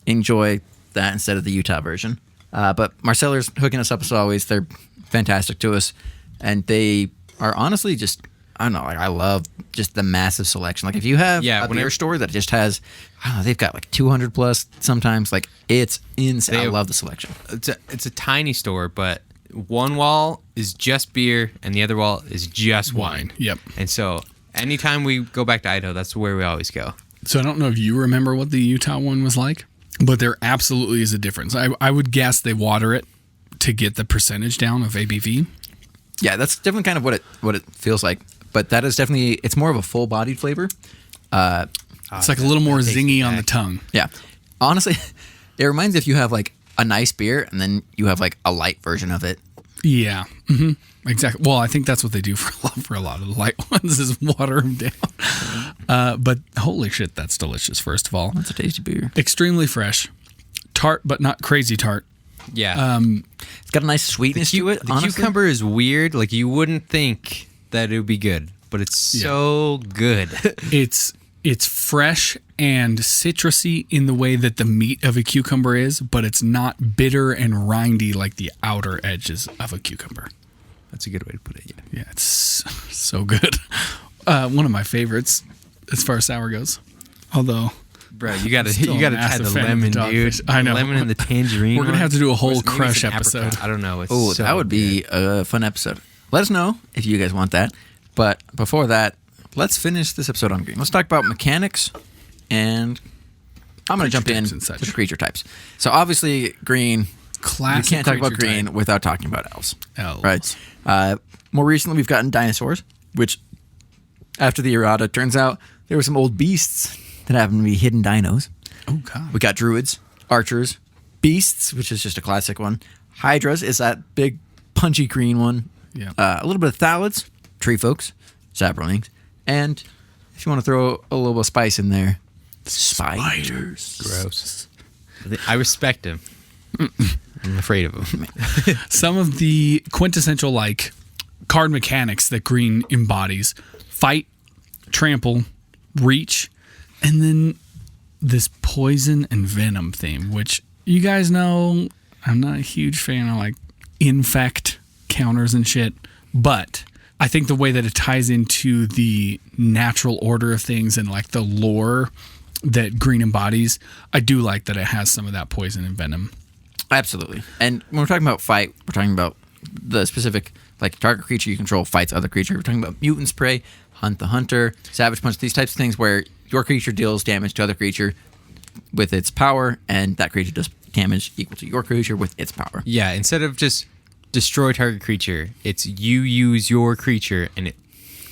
enjoy that instead of the Utah version. But Marceller's hooking us up as always. They're fantastic to us. And they are honestly just, I don't know, like I love just the massive selection. Like if you have a beer store that just has, I don't know, they've got like 200 plus sometimes. Like it's insane. I love the selection. It's a tiny store, but one wall is just beer, and the other wall is just wine. Yep. And so anytime we go back to Idaho, that's where we always go. So I don't know if you remember what the Utah one was like, but there absolutely is a difference. I would guess they water it to get the percentage down of ABV. Yeah, that's definitely kind of what it feels like. But that is definitely, it's more of a full-bodied flavor. It's like a little more that takes zingy me on back. the tongue. Yeah. Honestly, it reminds me if you have like a nice beer, and then you have like a light version of it. Yeah, exactly. Well, I think that's what they do for a lot of the light ones is water them down. But holy shit, that's delicious. First of all, That's a tasty beer. extremely fresh, tart but not crazy tart. Yeah. It's got a nice sweetness to it. The honestly. cucumber is weird. Like you wouldn't think that it would be good, but it's so good. It's fresh and citrusy in the way that the meat of a cucumber is, but it's not bitter and rindy like the outer edges of a cucumber. That's a good way to put it. Yeah, it's so good. One of my favorites as far as sour goes. Although, Bro, you gotta Still try a the massive fan of lemon, the dude. Dogfish. I know. The lemon and the tangerine. We're gonna one. have to do a whole Or maybe it's crush an episode. apricot. I don't know. It's Oh, so that would be a fun episode. Let us know if you guys want that. But before that, let's finish this episode on green. Let's talk about mechanics, and I'm going to jump in types and such. to the creature types. So obviously, green. Classic You can't talk about creature green type. without talking about elves. Elves. Right. More recently, we've gotten dinosaurs, which after the errata, turns out there were some old beasts that happen to be hidden dinos. Oh god. We got druids, archers, beasts, which is just a classic one. Hydras is that big punchy green one. Yeah. A little bit of thalids, tree folks, saplings, and if you want to throw a little bit of spice in there, spiders. gross. I respect him. I'm afraid of him. Some of the quintessential like card mechanics that green embodies: fight, trample, reach, and then this poison and venom theme, which you guys know I'm not a huge fan of like infect counters and shit, but I think the way that it ties into the natural order of things and like the lore that green embodies, I do like that it has some of that poison and venom. Absolutely. And when we're talking about fight, we're talking about the specific, like, target creature you control fights other creature. We're talking about mutants prey, hunt the hunter, savage punch, these types of things where your creature deals damage to other creature with its power, and that creature does damage equal to your creature with its power. Yeah, instead of just destroy target creature, it's you use your creature and it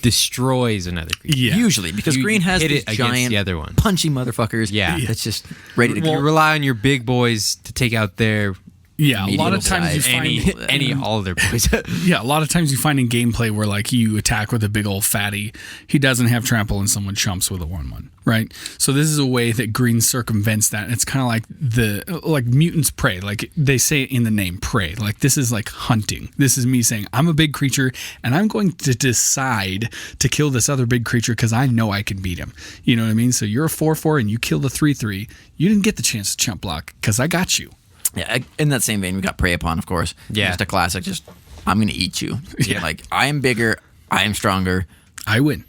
destroys another creature. Yeah. Usually, because You green has hit these it against giant, the other one. punchy motherfuckers. Yeah. That's just ready to You go. rely on your big boys to take out their Yeah, a lot of Medium times you size. find all their boys. yeah, a lot of times you find in gameplay where like you attack with a big old fatty, he doesn't have trample and someone chumps with a 1/1, right? So this is a way that green circumvents that. It's kind of like mutants prey, like they say it in the name prey. Like this is like hunting. This is me saying I'm a big creature and I'm going to decide to kill this other big creature because I know I can beat him. You know what I mean? So you're a 4/4 and you kill the 3/3. You didn't get the chance to chump block because I got you. Yeah, in that same vein, we got Prey Upon, of course. Yeah. Just a classic, just, I'm going to eat you. Yeah. Like, I am bigger, I am stronger. I win.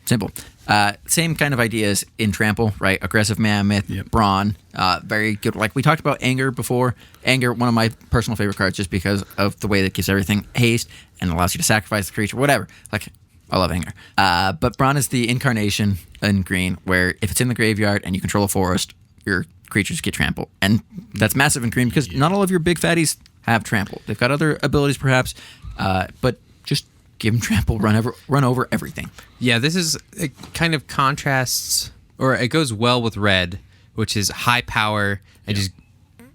Simple. Same kind of ideas in Trample, right? Aggressive Mammoth, Yep. Brawn, very good. Like, we talked about Anger before. Anger, one of my personal favorite cards just because of the way that gives everything haste and allows you to sacrifice the creature, whatever. Like, I love Anger. But Brawn is the incarnation in green where if it's in the graveyard and you control a forest, your creatures get trample, and that's massive in green because not all of your big fatties have trample. They've got other abilities perhaps, but just give them trample, run over everything. Yeah, this is it kind of contrasts, or it goes well with red, which is high power and just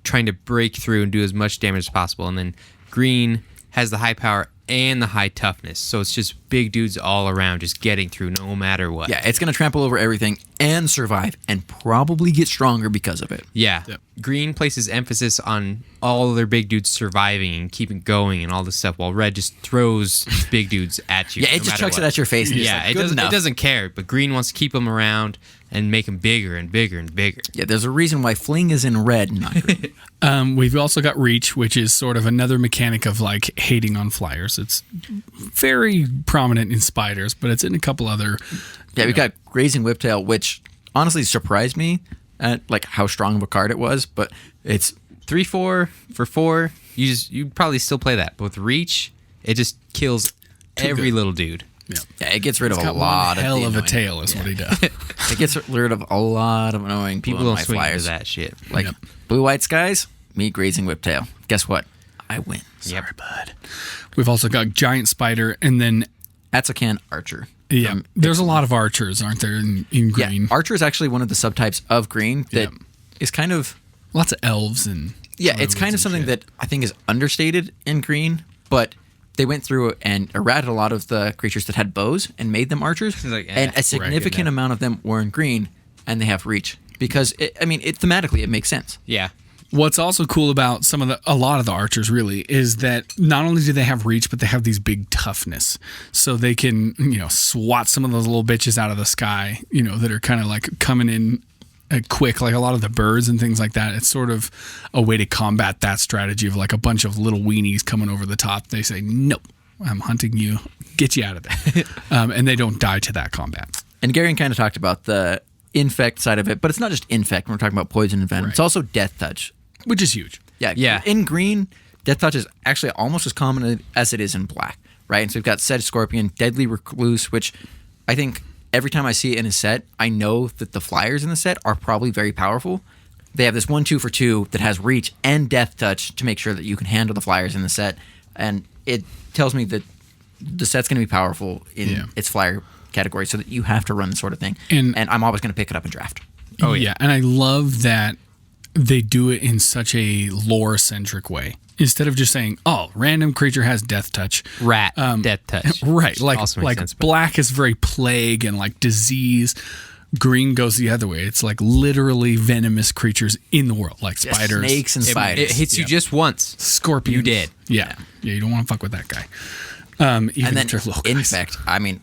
trying to break through and do as much damage as possible. And then green has the high power and the high toughness, so it's just big dudes all around, just getting through no matter what. Yeah, it's gonna trample over everything and survive, and probably get stronger because of it. Yeah. Yep. Green places emphasis on all their big dudes surviving and keeping going and all this stuff, while red just throws big dudes at you. Yeah, it no just matter chucks what. it at your face. And Yeah, it's like, it doesn't care, but green wants to keep them around and make them bigger and bigger and bigger. Yeah, there's a reason why Fling is in red, not green. We've also got Reach, which is sort of another mechanic of like hating on flyers. It's very prominent in spiders, but it's in a couple other. Yeah, we got Grazing Whiptail, which honestly surprised me at like how strong of a card it was, but it's 3/4 for 4. You'd probably still play that, but with Reach, it just kills every good. little dude. yeah, it gets rid of It's a got lot one hell the of a annoying- tail is what he does. It gets rid of a lot of annoying People blue don't and swing white into flyers. that shit. Like Yep. blue white skies, me Grazing Whiptail. Guess what? I win. Yep. bud. We've also got Giant Spider, and then Atsakan Archer. there's a lot of archers, aren't there, in green? Yeah, Archer is actually one of the subtypes of green that is kind of Lots of elves and Yeah, it's kind of something that I think is understated in green, but they went through and errated a lot of the creatures that had bows and made them archers, and a significant amount of them were in green, and they have reach because thematically it makes sense. Yeah. What's also cool about a lot of the archers really is that not only do they have reach, but they have these big toughness. So they can, swat some of those little bitches out of the sky, that are kind of like coming in quick, like a lot of the birds and things like that. It's sort of a way to combat that strategy of like a bunch of little weenies coming over the top. They say, nope, I'm hunting you, get you out of there. And they don't die to that combat. And Garion kind of talked about the infect side of it, but it's not just infect when we're talking about poison and venom. Right. It's also death touch. Which is huge. Yeah. In green, death touch is actually almost as common as it is in black, right? And so we've got Sedge Scorpion, Deadly Recluse, which I think every time I see it in a set, I know that the flyers in the set are probably very powerful. They have this 1/2 for 2 that has reach and death touch to make sure that you can handle the flyers in the set. And it tells me that the set's going to be powerful in its flyer category, so that you have to run this sort of thing. And I'm always going to pick it up and draft. Oh, yeah. And I love that they do it in such a lore-centric way. Instead of just saying, "Oh, random creature has death touch," death touch, right? Like sense, black is very plague and like disease. Green goes the other way. It's like literally venomous creatures in the world, like spiders, snakes, and spiders. It hits you just once. Scorpions. You did. Yeah. You don't want to fuck with that guy. Even and then if they're low guys. infect. I mean,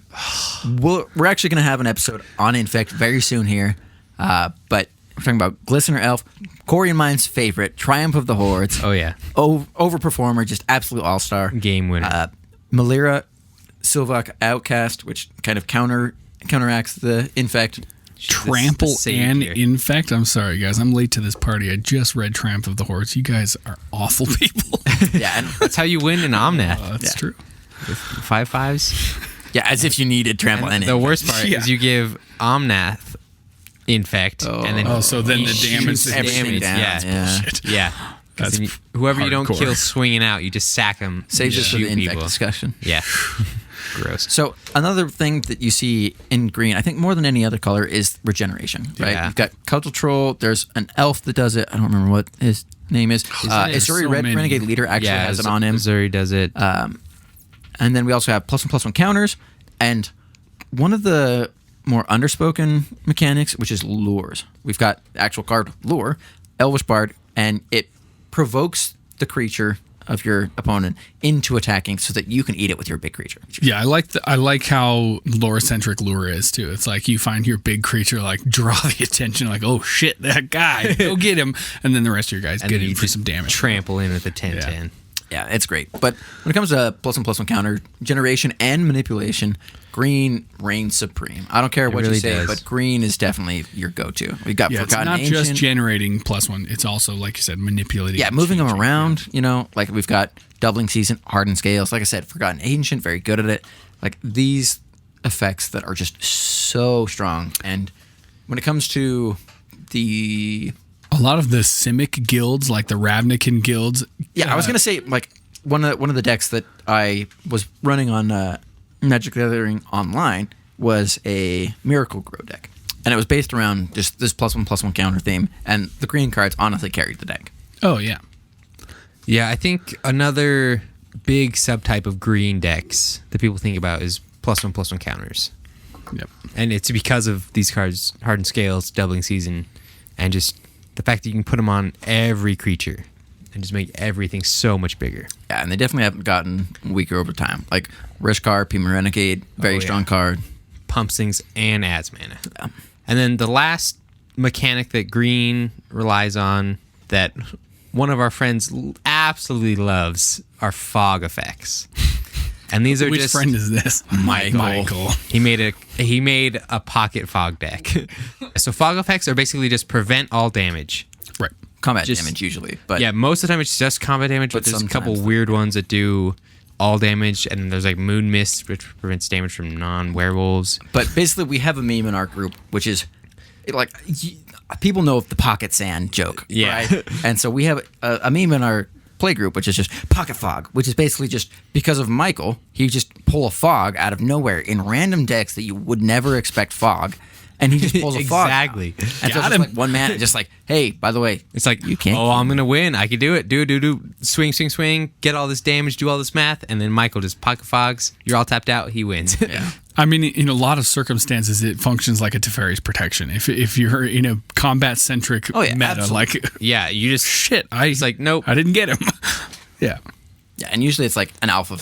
we're actually going to have an episode on infect very soon here, but. We're talking about Glistener Elf, Cory and mine's favorite, Triumph of the Hordes. Oh, yeah. Overperformer, just absolute all-star. Game winner. Malira, Sylvok Outcast, which kind of counteracts the infect. Trample and infect. I'm sorry, guys. I'm late to this party. I just read Triumph of the Hordes. You guys are awful people. Yeah, and that's how you win in Omnath. That's true. With 5/5s. Yeah, as if you needed trample and the worst part is you give Omnath infect, and then so then the damage everything down. Yeah. That's whoever you don't hardcore. kill swinging out, you just sack them. Save this for the infect discussion. Yeah. Gross. So another thing that you see in green, I think more than any other color, is regeneration. Right? Yeah. You've got Cudgel Troll. There's an elf that does it. I don't remember what his name is. Azuri Renegade Leader actually has it on him. Azuri does it. And then we also have +1/+1 counters, and one of the more underspoken mechanics, which is lures. We've got the actual card Lure, Elvish Bard, and it provokes the creature of your opponent into attacking so that you can eat it with your big creature. Yeah, I like how lore-centric Lure is too. It's like you find your big creature, like draw the attention, like, oh shit, that guy, go get him, and then the rest of your guys get in for some damage. Trample in with the 10/10. Yeah, it's great. But when it comes to +1/+1 counter, generation and manipulation, green reigns supreme. I don't care what really you say, does. but green is definitely your go-to. We've got Yeah, it's Forgotten not Ancient. just generating +1. It's also, like you said, manipulating. Yeah, and moving them changing. around, like we've got Doubling Season, Hardened Scales. Like I said, Forgotten Ancient, very good at it. Like these effects that are just so strong. And when it comes to a lot of the Simic guilds, like the Ravnican guilds. Yeah, I was gonna say like one of the decks that I was running on Magic the Gathering Online was a Miracle Grow deck, and it was based around just this +1/+1 counter theme, and the green cards honestly carried the deck. Oh yeah, yeah. I think another big subtype of green decks that people think about is +1/+1 counters. Yep. And it's because of these cards, Hardened Scales, Doubling Season, and just the fact that you can put them on every creature and just make everything so much bigger. Yeah, and they definitely haven't gotten weaker over time. Like Rishkar, Pima Renegade, very strong card. Pumps things and adds mana. Yeah. And then the last mechanic that green relies on that one of our friends absolutely loves are fog effects. And these are Which friend is this? Michael. He made a pocket fog deck. So fog effects are basically just prevent all damage. Right. Combat damage usually, but yeah, most of the time it's just combat damage. But there's a couple weird ones that do all damage, and there's like Moon Mist, which prevents damage from non-werewolves. But basically, we have a meme in our group, which is like people know the pocket sand joke, right? And so we have a meme in our play group, which is just pocket fog, which is basically just because of Michael, he just pull a fog out of nowhere in random decks that you would never expect fog, and he just pulls a fog. Exactly. And so it's Got just him. like one man, just like, hey, by the way, It's like, you can't. oh, I'm going to win. I can do it. Do. Swing, get all this damage, do all this math. And then Michael just pocket fogs. You're all tapped out. He wins. Yeah. I mean, in a lot of circumstances, it functions like a Teferi's protection. If you're in a combat-centric Oh, yeah, meta, absolutely. like, Yeah, you just... shit, It's like, nope. I didn't get him. Yeah. Yeah, and usually it's like an alpha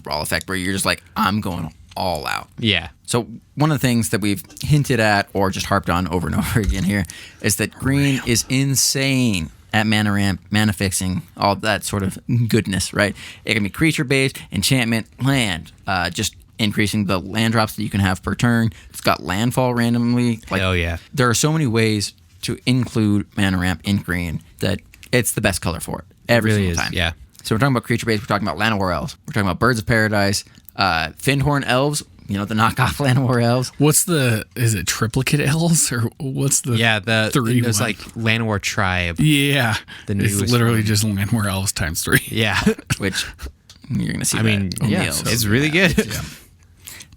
brawl effect where you're just like, I'm going all out. Yeah. So one of the things that we've hinted at or just harped on over and over again here is that green is insane at mana ramp, mana fixing, all that sort of goodness, right? It can be creature based, enchantment, land, just increasing the land drops that you can have per turn. It's got landfall randomly. Like, Hell yeah. There are so many ways to include mana ramp in green that it's the best color for it every really single is, time. yeah. So we're talking about creature based. We're talking about Llanowar elves. We're talking about birds of paradise, Findhorn elves. You know, the knockoff Llanowar elves. Is it triplicate elves or what's the Yeah, three there's one? like Llanowar Tribe. Yeah. The it's newest literally one. just Llanowar elves times 3. Yeah. Which you're going to see. I mean, that in the yeah, elves. it's really good. Yeah.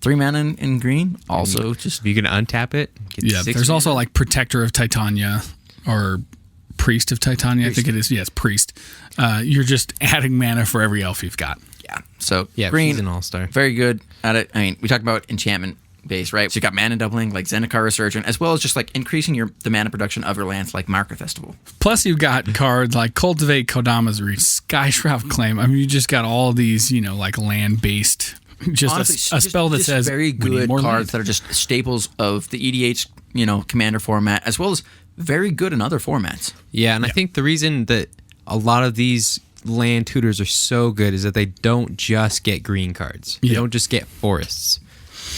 3 mana in green. Also, just If you can untap it, get Yeah, 6 there's also mana. like Protector of Titania or Priest of Titania. I think it is. Yes, Priest. You're just adding mana for every elf you've got. yeah. So Yeah, green, she's an all-star. very good at it. I mean, we talked about enchantment base, right? So you got mana doubling like Zendikar Resurgent, as well as just like increasing the mana production of your lands like Market Festival. Plus, you've got cards like Cultivate, Kodama's Reach, Skyshroud Claim. I mean, you just got all these, like land-based. Just Honestly, a spell that just says very we need good more cards land. that are just staples of the EDH, commander format, as well as very good in other formats. Yeah, and I think the reason that a lot of these land tutors are so good is that they don't just get green cards. They Yeah. don't just get forests.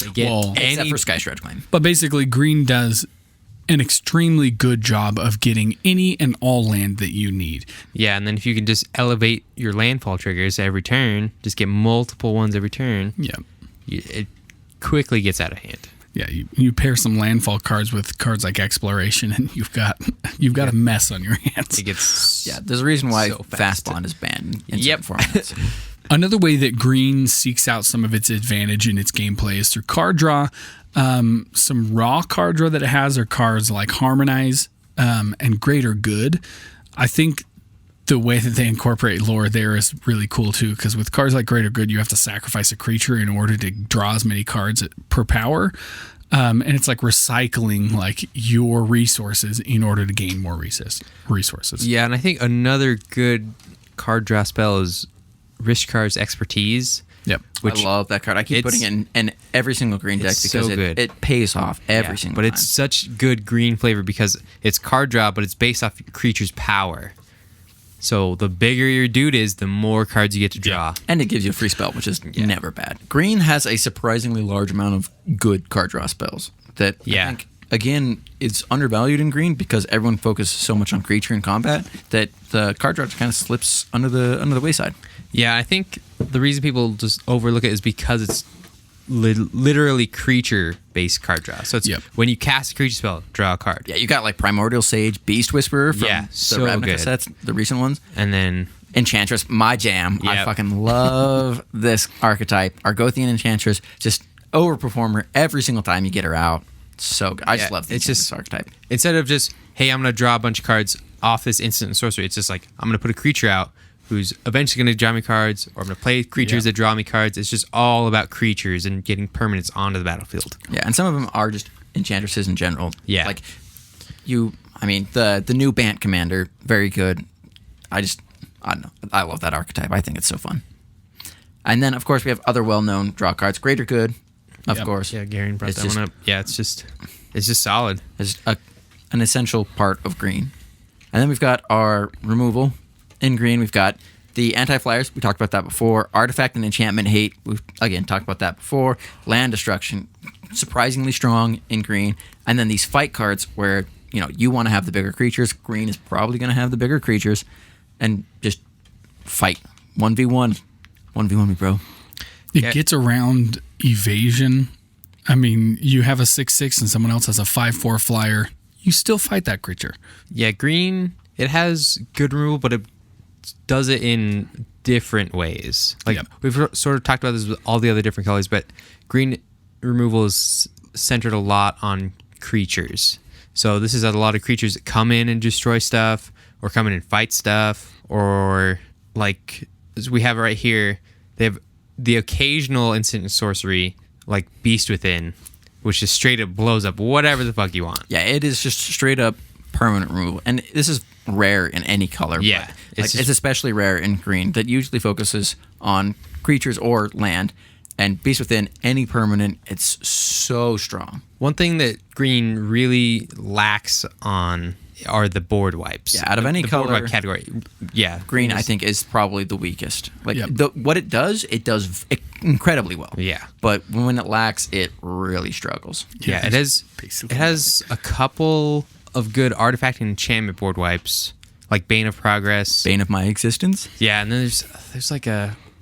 They get Well, Except any for Sky Shroud Claim. But basically, green does an extremely good job of getting any and all land that you need. Yeah, and then if you can just elevate your landfall triggers every turn, just get multiple ones every turn, Yeah. it quickly gets out of hand. Yeah, you pair some landfall cards with cards like Exploration, and you've got a mess on your hands. It gets Yeah, there's a reason why so Fast fast. Bond is banned in Yep. certain formats. Another way that green seeks out some of its advantage in its gameplay is through card draw. Some raw card draw that it has are cards like Harmonize and Greater Good. I think the way that they incorporate lore there is really cool too, because with cards like Greater Good, you have to sacrifice a creature in order to draw as many cards per power. And it's like recycling like your resources in order to gain more resources. Yeah, and I think another good card draw spell is Rishkar's Expertise. Yep. I love that card. I keep putting it in every single green deck It's because so good. it pays off every Yeah, single but time. it's such good green flavor because it's card draw, but it's based off your creature's power. So the bigger your dude is, the more cards you get to draw. And it gives you a free spell, which is never bad. Green has a surprisingly large amount of good card draw spells that I think, again, it's undervalued in green because everyone focuses so much on creature and combat that the card draw kind of slips under the wayside. Yeah, I think the reason people just overlook it is because it's literally creature-based card draw. So it's when you cast a creature spell, draw a card. Yeah, you got like Primordial Sage, Beast Whisperer from Yeah, the so Ravnica good. sets, the recent ones. And then Enchantress, my jam. I Yep. fucking love this archetype. Argothian Enchantress, just overperformer every single time you get her out. So good. I just love the Enchantress archetype. instead of just, hey, I'm going to draw a bunch of cards off this instant and sorcery, it's just like, I'm going to put a creature out who's eventually going to draw me cards, or I'm going to play creatures that draw me cards. It's just all about creatures and getting permanents onto the battlefield. Yeah, and some of them are just Enchantresses in general. Yeah. Like, the new Bant Commander, very good. I don't know. I love that archetype. I think it's so fun. And then, of course, we have other well-known draw cards. Greater Good, of course. Yeah, Garion brought It's that just- one up. Yeah, it's just solid. Is an essential part of green. And then we've got our removal. In green, we've got the anti-flyers. We talked about that before. Artifact and enchantment hate. We've, again, talked about that before. Land destruction. Surprisingly strong in green. And then these fight cards where, you want to have the bigger creatures. Green is probably going to have the bigger creatures. And just fight. 1v1. 1v1 me, bro. It gets around evasion. I mean, you have a 6/6 and someone else has a 5/4 flyer. You still fight that creature. Yeah, green, it has good removal, but it does it in different ways. Like, we've sort of talked about this with all the other different colors, but green removal is centered a lot on creatures. So this is a lot of creatures that come in and destroy stuff, or come in and fight stuff, or like as we have right here, they have the occasional instant sorcery like Beast Within, which just straight up blows up whatever the fuck you want. Yeah, it is just straight up permanent removal. And this is rare in any color. Yeah. But it's especially rare in green that usually focuses on creatures or land. And Beast Within, any permanent, it's so strong. One thing that green really lacks on are the board wipes. Yeah, out of any the color board wipe category. Yeah. Green, I think, is probably the weakest. Like Yep. what it does incredibly well. Yeah. But when it lacks, it really struggles. Yeah, it has a couple of good artifact and enchantment board wipes, like Bane of Progress. Bane of my existence. Yeah, and then there's like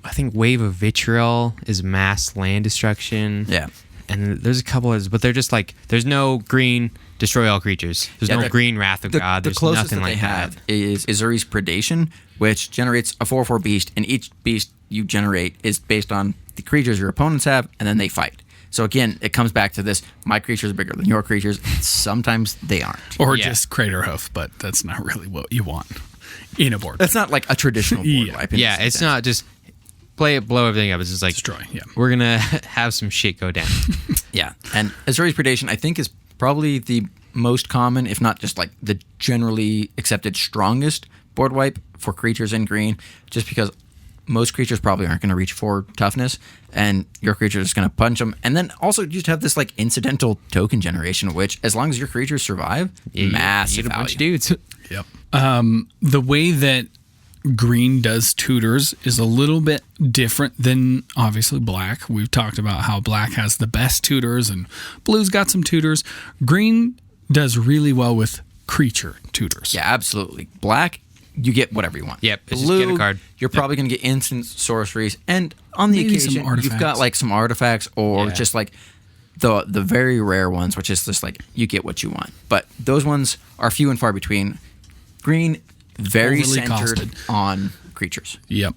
I think Wave of Vitriol is mass land destruction. Yeah. And there's a couple others, but they're just like, there's no green destroy all creatures. There's no green Wrath of God. There's closest nothing that like they that. have is Azuri's Predation, which generates a 4/4 beast, and each beast you generate is based on the creatures your opponents have, and then they fight. So again, it comes back to this: my creatures are bigger than your creatures. Sometimes they aren't. Or Yeah. just Craterhoof, but that's not really what you want in a board. That's not like a traditional board Yeah. wipe. in Yeah, this it's sense. not just play it, blow everything up. It's just like, Destroy, yeah. we're going to have some shit go down. Yeah, and Azuri's Predation, I think, is probably the most common, if not just like the generally accepted strongest board wipe for creatures in green, just because most creatures probably aren't going to reach for toughness, and your creature is going to punch them. And then also you just have this like incidental token generation, which as long as your creatures survive, massive You get a bunch of value. dudes. Yep. The way that green does tutors is a little bit different than obviously black. We've talked about how black has the best tutors and blue's got some tutors. Green does really well with creature tutors. Yeah, absolutely. Black, you get whatever you want. Yep, it's just Blue, get a card. you're probably going to get instant sorceries, and on the Maybe some occasion, you've got artifacts. like some artifacts or Yeah. just like the very rare ones, which is just like you get what you want. But those ones are few and far between. Green, very Overly centered costed. on creatures. Yep.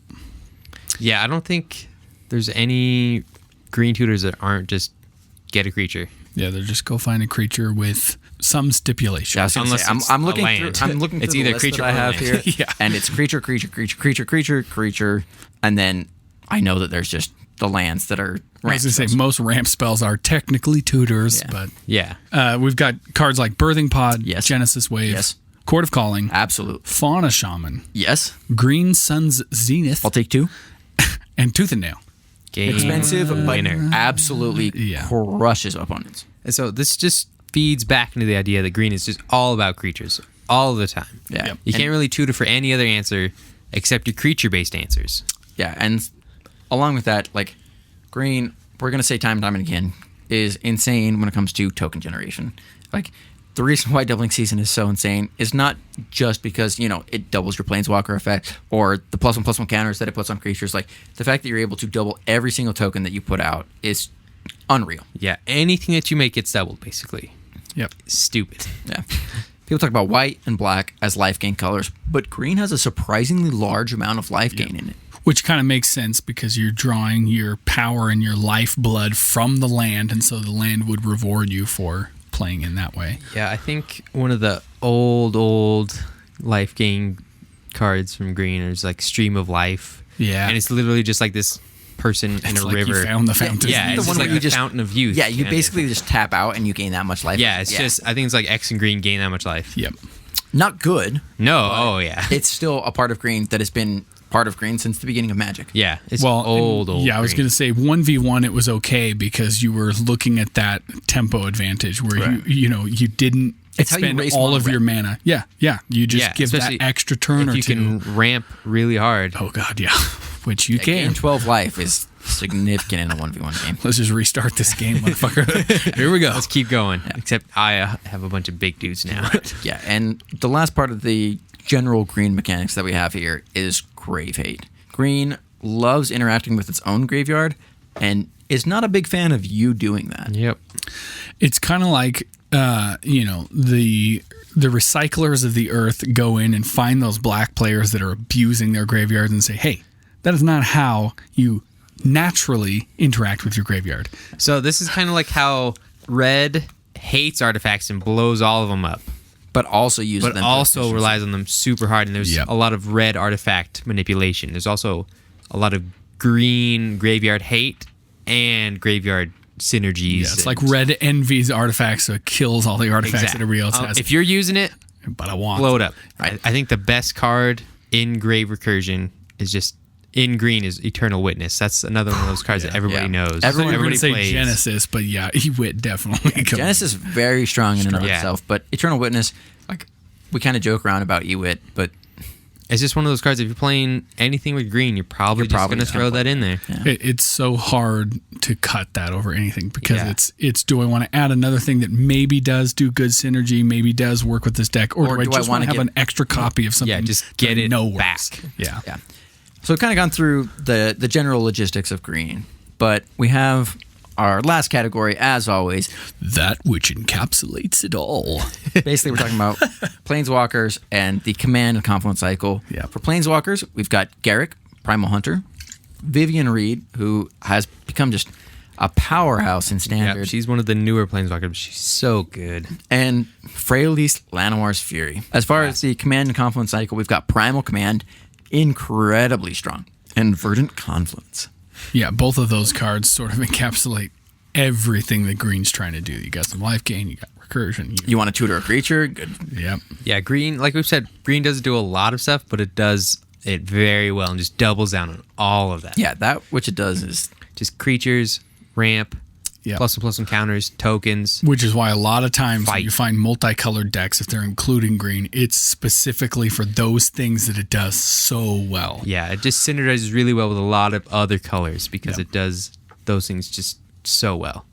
Yeah, I don't think there's any green tutors that aren't just get a creature. Yeah, they're just go find a creature with some stipulation. Yeah, I was gonna Unless say, it's I'm a looking land. through. I'm looking It's through either the list creature that I or have land. here, Yeah. and it's creature, and then I know that there's just the lands that are. I was going to say, ramp spells. most ramp spells are technically tutors, Yeah. but Yeah. we've got cards like Birthing Pod, Yes. Genesis Wave, Yes. Court of Calling, Absolute. Fauna Shaman, Yes, Green Sun's Zenith, I'll take two. and Tooth and Nail. Game Expensive, but winner. absolutely Yeah. crushes opponents. And so this just feeds back into the idea that green is just all about creatures all the time. Yeah. Yep. You And- can't really tutor for any other answer except your creature-based answers. Yeah, and along with that, like green, we're gonna say time and time and again, is insane when it comes to token generation. Like the reason why doubling season is so insane is not just because it doubles your planeswalker effect or the +1/+1 counters that it puts on creatures. Like the fact that you're able to double every single token that you put out is unreal. Yeah, anything that you make gets doubled, basically. Yep. Stupid. Yeah. People talk about white and black as life gain colors, but green has a surprisingly large amount of life gain in it. Which kind of makes sense because you're drawing your power and your lifeblood from the land, and so the land would reward you for playing in that way. Yeah, I think one of the old life gain cards from green is like Stream of Life. Yeah. And it's literally just like this person in It's a like river. you found the fountain. Yeah, The it's one just where like you the just- fountain of youth. Yeah, you kind of. basically just tap out and you gain that much life. Yeah, it's just, I think it's like X and green gain that much life. Yep. not good. No, oh yeah. It's still a part of green that has been part of green since the beginning of Magic. Yeah, it's Well, old. Yeah, I was green. going to say 1v1 it was okay because you were looking at that tempo advantage where Right. you didn't It's how you spend raise all mono of your mana. Yeah, you just Yeah, give that especially extra turn if or you two. can ramp really hard. Oh god, yeah. Which you Gain can. 12 life is significant in a 1v1 game. Let's just restart this game, motherfucker. Here we go. Let's keep going. Except I have a bunch of big dudes now. Yeah, and the last part of the general green mechanics that we have here is Grave Hate. Green loves interacting with its own graveyard and is not a big fan of you doing that. Yep. It's kind of like the recyclers of the earth go in and find those black players that are abusing their graveyards and say, hey, that is not how you naturally interact with your graveyard. So this is kind of like how red hates artifacts and blows all of them up, but also uses but them. also relies on them super hard. And there's a lot of red artifact manipulation. There's also a lot of green graveyard hate and graveyard synergies. Yeah, it's like red envies artifacts, so it kills all the artifacts that everybody else has. If you're using it, but I want blow it up. I think the best card in Grave Recursion is just in green is Eternal Witness. That's another one of those cards that everybody knows. Everybody say plays. Genesis, but yeah, Ewit definitely. Genesis is very strong in and of itself, but Eternal Witness, like we kind of joke around about Ewit, but it's just one of those cards. If you're playing anything with green, you're probably going to throw that in there. Yeah. It's so hard to cut that over anything because it's do I want to add another thing that maybe does do good synergy, maybe does work with this deck, or do I just want to have an extra copy of something? Yeah, just get it back. Yeah. So we've kind of gone through the general logistics of green, but we have our last category, as always. That which encapsulates it all. Basically, we're talking about Planeswalkers and the Command and Confluence cycle. Yeah. For Planeswalkers, we've got Garrick, Primal Hunter, Vivian Reed, who has become just a powerhouse in Standard. Yeah, she's one of the newer Planeswalkers, but she's so good. And Freyalise Lanoir's Fury. As far as the Command and Confluence cycle, we've got Primal Command, incredibly strong, and Verdant Confluence. Yeah, both of those cards sort of encapsulate everything that green's trying to do. You got some life gain, you got recursion. You want to tutor a creature? Good. Yep. Yeah, green, like we've said, green doesn't do a lot of stuff, but it does it very well and just doubles down on all of that. Yeah, that which it does is just creatures, ramp, plus and counters, tokens. Which is why a lot of times when you find multicolored decks, if they're including green, it's specifically for those things that it does so well. Yeah, it just synergizes really well with a lot of other colors because it does those things just so well.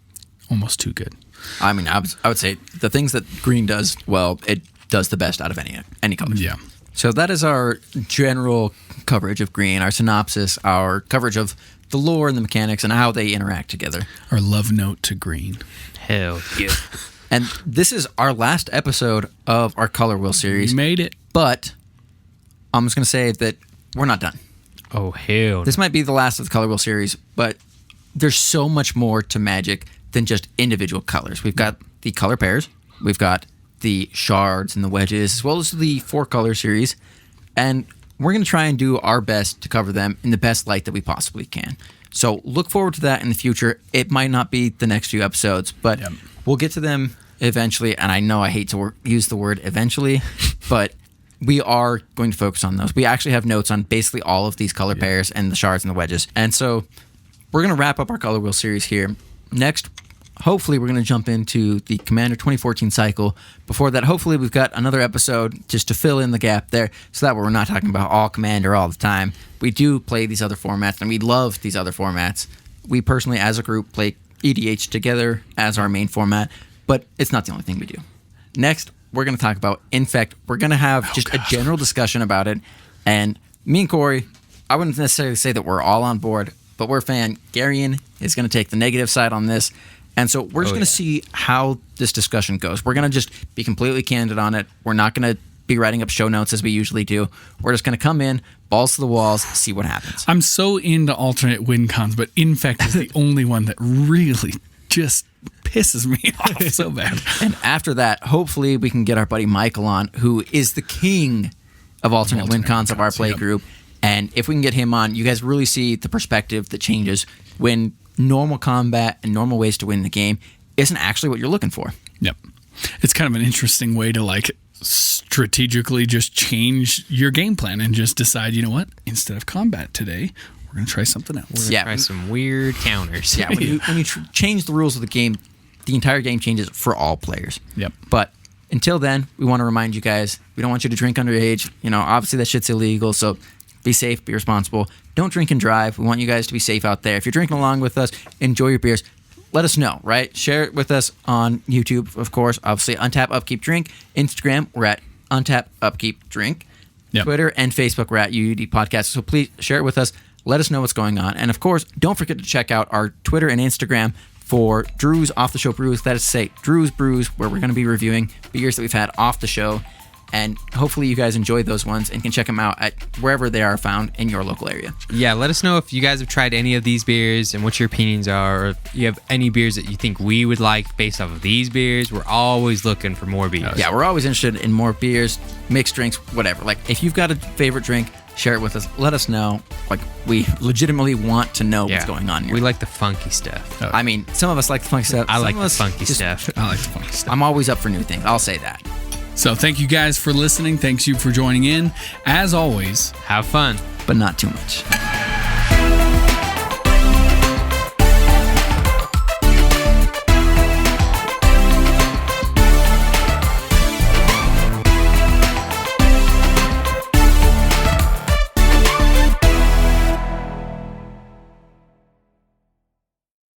Almost too good. I mean, I would say the things that green does well, it does the best out of any color. Yeah. So that is our general coverage of green, our synopsis, our coverage of the lore and the mechanics and how they interact together. Our love note to green. Hell yeah. And this is our last episode of our Color Wheel series. We made it. But I'm just going to say that we're not done. Oh, hell. This might be the last of the Color Wheel series, but there's so much more to Magic than just individual colors. We've got the color pairs. We've got the shards and the wedges, as well as the 4-color series. And we're going to try and do our best to cover them in the best light that we possibly can. So look forward to that in the future. It might not be the next few episodes, but we'll get to them eventually. And I know I hate to use the word eventually, but we are going to focus on those. We actually have notes on basically all of these color pairs and the shards and the wedges. And so we're going to wrap up our Color Wheel series here. Next, hopefully we're going to jump into the Commander 2014 cycle. Before that, hopefully we've got another episode just to fill in the gap there so that we're not talking about all Commander all the time. We do play these other formats, and we love these other formats. We personally, as a group, play EDH together as our main format, but it's not the only thing we do. Next, we're going to talk about Infect. We're going to have a general discussion about it, and me and Cory, I wouldn't necessarily say that we're all on board, but we're a fan. Garion is going to take the negative side on this. And so we're just going to see how this discussion goes. We're going to just be completely candid on it. We're not going to be writing up show notes as we usually do. We're just going to come in, balls to the walls, see what happens. I'm so into alternate win cons, but Infect is the only one that really just pisses me off so bad. And after that, hopefully we can get our buddy Michael on, who is the king of alternate win cons of our play group. And if we can get him on, you guys really see the perspective that changes when normal combat and normal ways to win the game isn't actually what you're looking for. Yep. It's kind of an interesting way to strategically just change your game plan and just decide, you know what, instead of combat today, we're going to try something else. We're going to try some weird counters. Yeah, when you change the rules of the game, the entire game changes for all players. Yep. But until then, we want to remind you guys, we don't want you to drink underage. Obviously that shit's illegal, so be safe, be responsible. Don't drink and drive. We want you guys to be safe out there. If you're drinking along with us, enjoy your beers. Let us know, right? Share it with us on YouTube, of course. Obviously, Untap Upkeep Drink. Instagram, we're at Untap Upkeep Drink. Yep. Twitter and Facebook, we're at UUD Podcast. So please share it with us. Let us know what's going on. And, of course, don't forget to check out our Twitter and Instagram for Drew's Off the Show Brews. That is to say, Drew's Brews, where we're going to be reviewing beers that we've had off the show. And hopefully you guys enjoy those ones and can check them out at wherever they are found in your local area. Yeah, let us know if you guys have tried any of these beers and what your opinions are, or if you have any beers that you think we would like based off of these beers. We're always looking for more beers. Yeah, we're always interested in more beers, mixed drinks, whatever. Like, if you've got a favorite drink, share it with us. Let us know. Like, we legitimately want to know what's going on here. We like the funky stuff. I mean, some of us like the funky stuff. I Some like of the us funky just- stuff. I like the funky stuff. I'm always up for new things. I'll say that. So thank you guys for listening. Thanks you for joining in. As always, Have fun. But not too much.